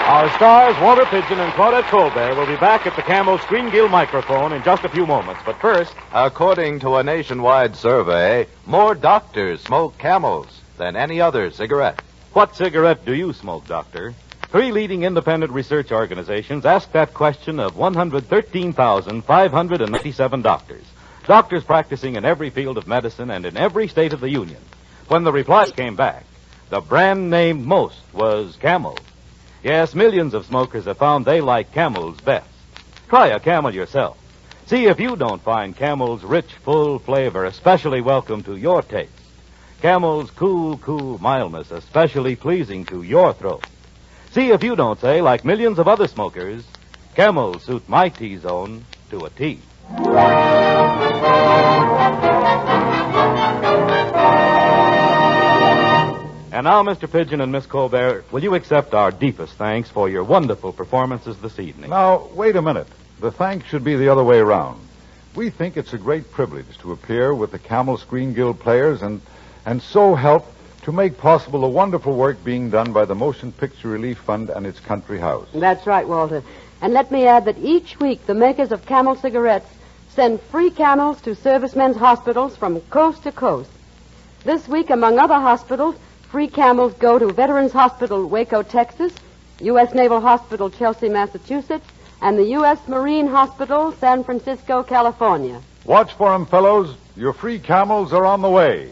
Our stars, Walter Pigeon and Claudette Colbert, will be back at the Camel Screen Gill microphone in just a few moments. But first, according to a nationwide survey, more doctors smoke Camels than any other cigarette. What cigarette do you smoke, Doctor? 3 leading independent research organizations asked that question of 113,597 doctors. Doctors practicing in every field of medicine and in every state of the Union. When the replies came back, the brand named most was Camel. Yes, millions of smokers have found they like Camels best. Try a Camel yourself. See if you don't find Camel's rich, full flavor especially welcome to your taste. Camel's cool mildness especially pleasing to your throat. See if you don't say, like millions of other smokers, Camels suit my T-zone to a T. And now, Mr. Pigeon and Miss Colbert, will you accept our deepest thanks for your wonderful performances this evening? Now, wait a minute. The thanks should be the other way around. We think it's a great privilege to appear with the Camel Screen Guild players and so help to make possible the wonderful work being done by the Motion Picture Relief Fund and its country house. That's right, Walter. And let me add that each week the makers of Camel cigarettes send free Camels to servicemen's hospitals from coast to coast. This week, among other hospitals, free Camels go to Veterans Hospital, Waco, Texas, U.S. Naval Hospital, Chelsea, Massachusetts, and the U.S. Marine Hospital, San Francisco, California. Watch for them, fellows. Your free Camels are on the way.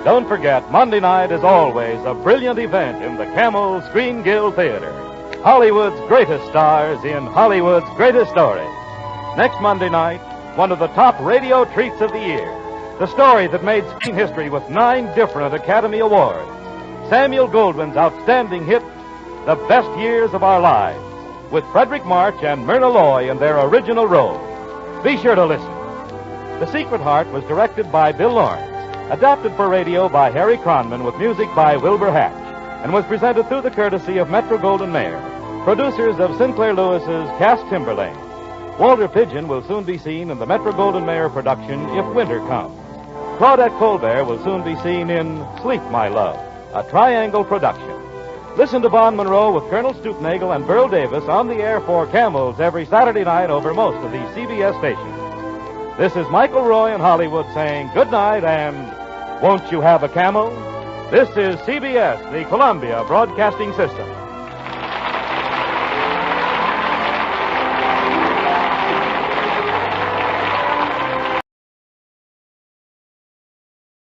Don't forget, Monday night is always a brilliant event in the Camel Screen Guild Theater. Hollywood's greatest stars in Hollywood's greatest story. Next Monday night, one of the top radio treats of the year. The story that made screen history with 9 different Academy Awards. Samuel Goldwyn's outstanding hit, The Best Years of Our Lives, with Frederick March and Myrna Loy in their original role. Be sure to listen. The Secret Heart was directed by Bill Lawrence, adapted for radio by Harry Cronman with music by Wilbur Hatch, and was presented through the courtesy of Metro-Goldwyn-Mayer, producers of Sinclair Lewis's Cass Timberlane. Walter Pigeon will soon be seen in the Metro-Goldwyn-Mayer production If Winter Comes. Claudette Colbert will soon be seen in Sleep, My Love, a triangle production. Listen to Vaughn Monroe with Colonel Stoopnagle and Burl Davis on the air for Camels every Saturday night over most of these CBS stations. This is Michael Roy in Hollywood saying good night and won't you have a Camel? This is CBS, the Columbia Broadcasting System.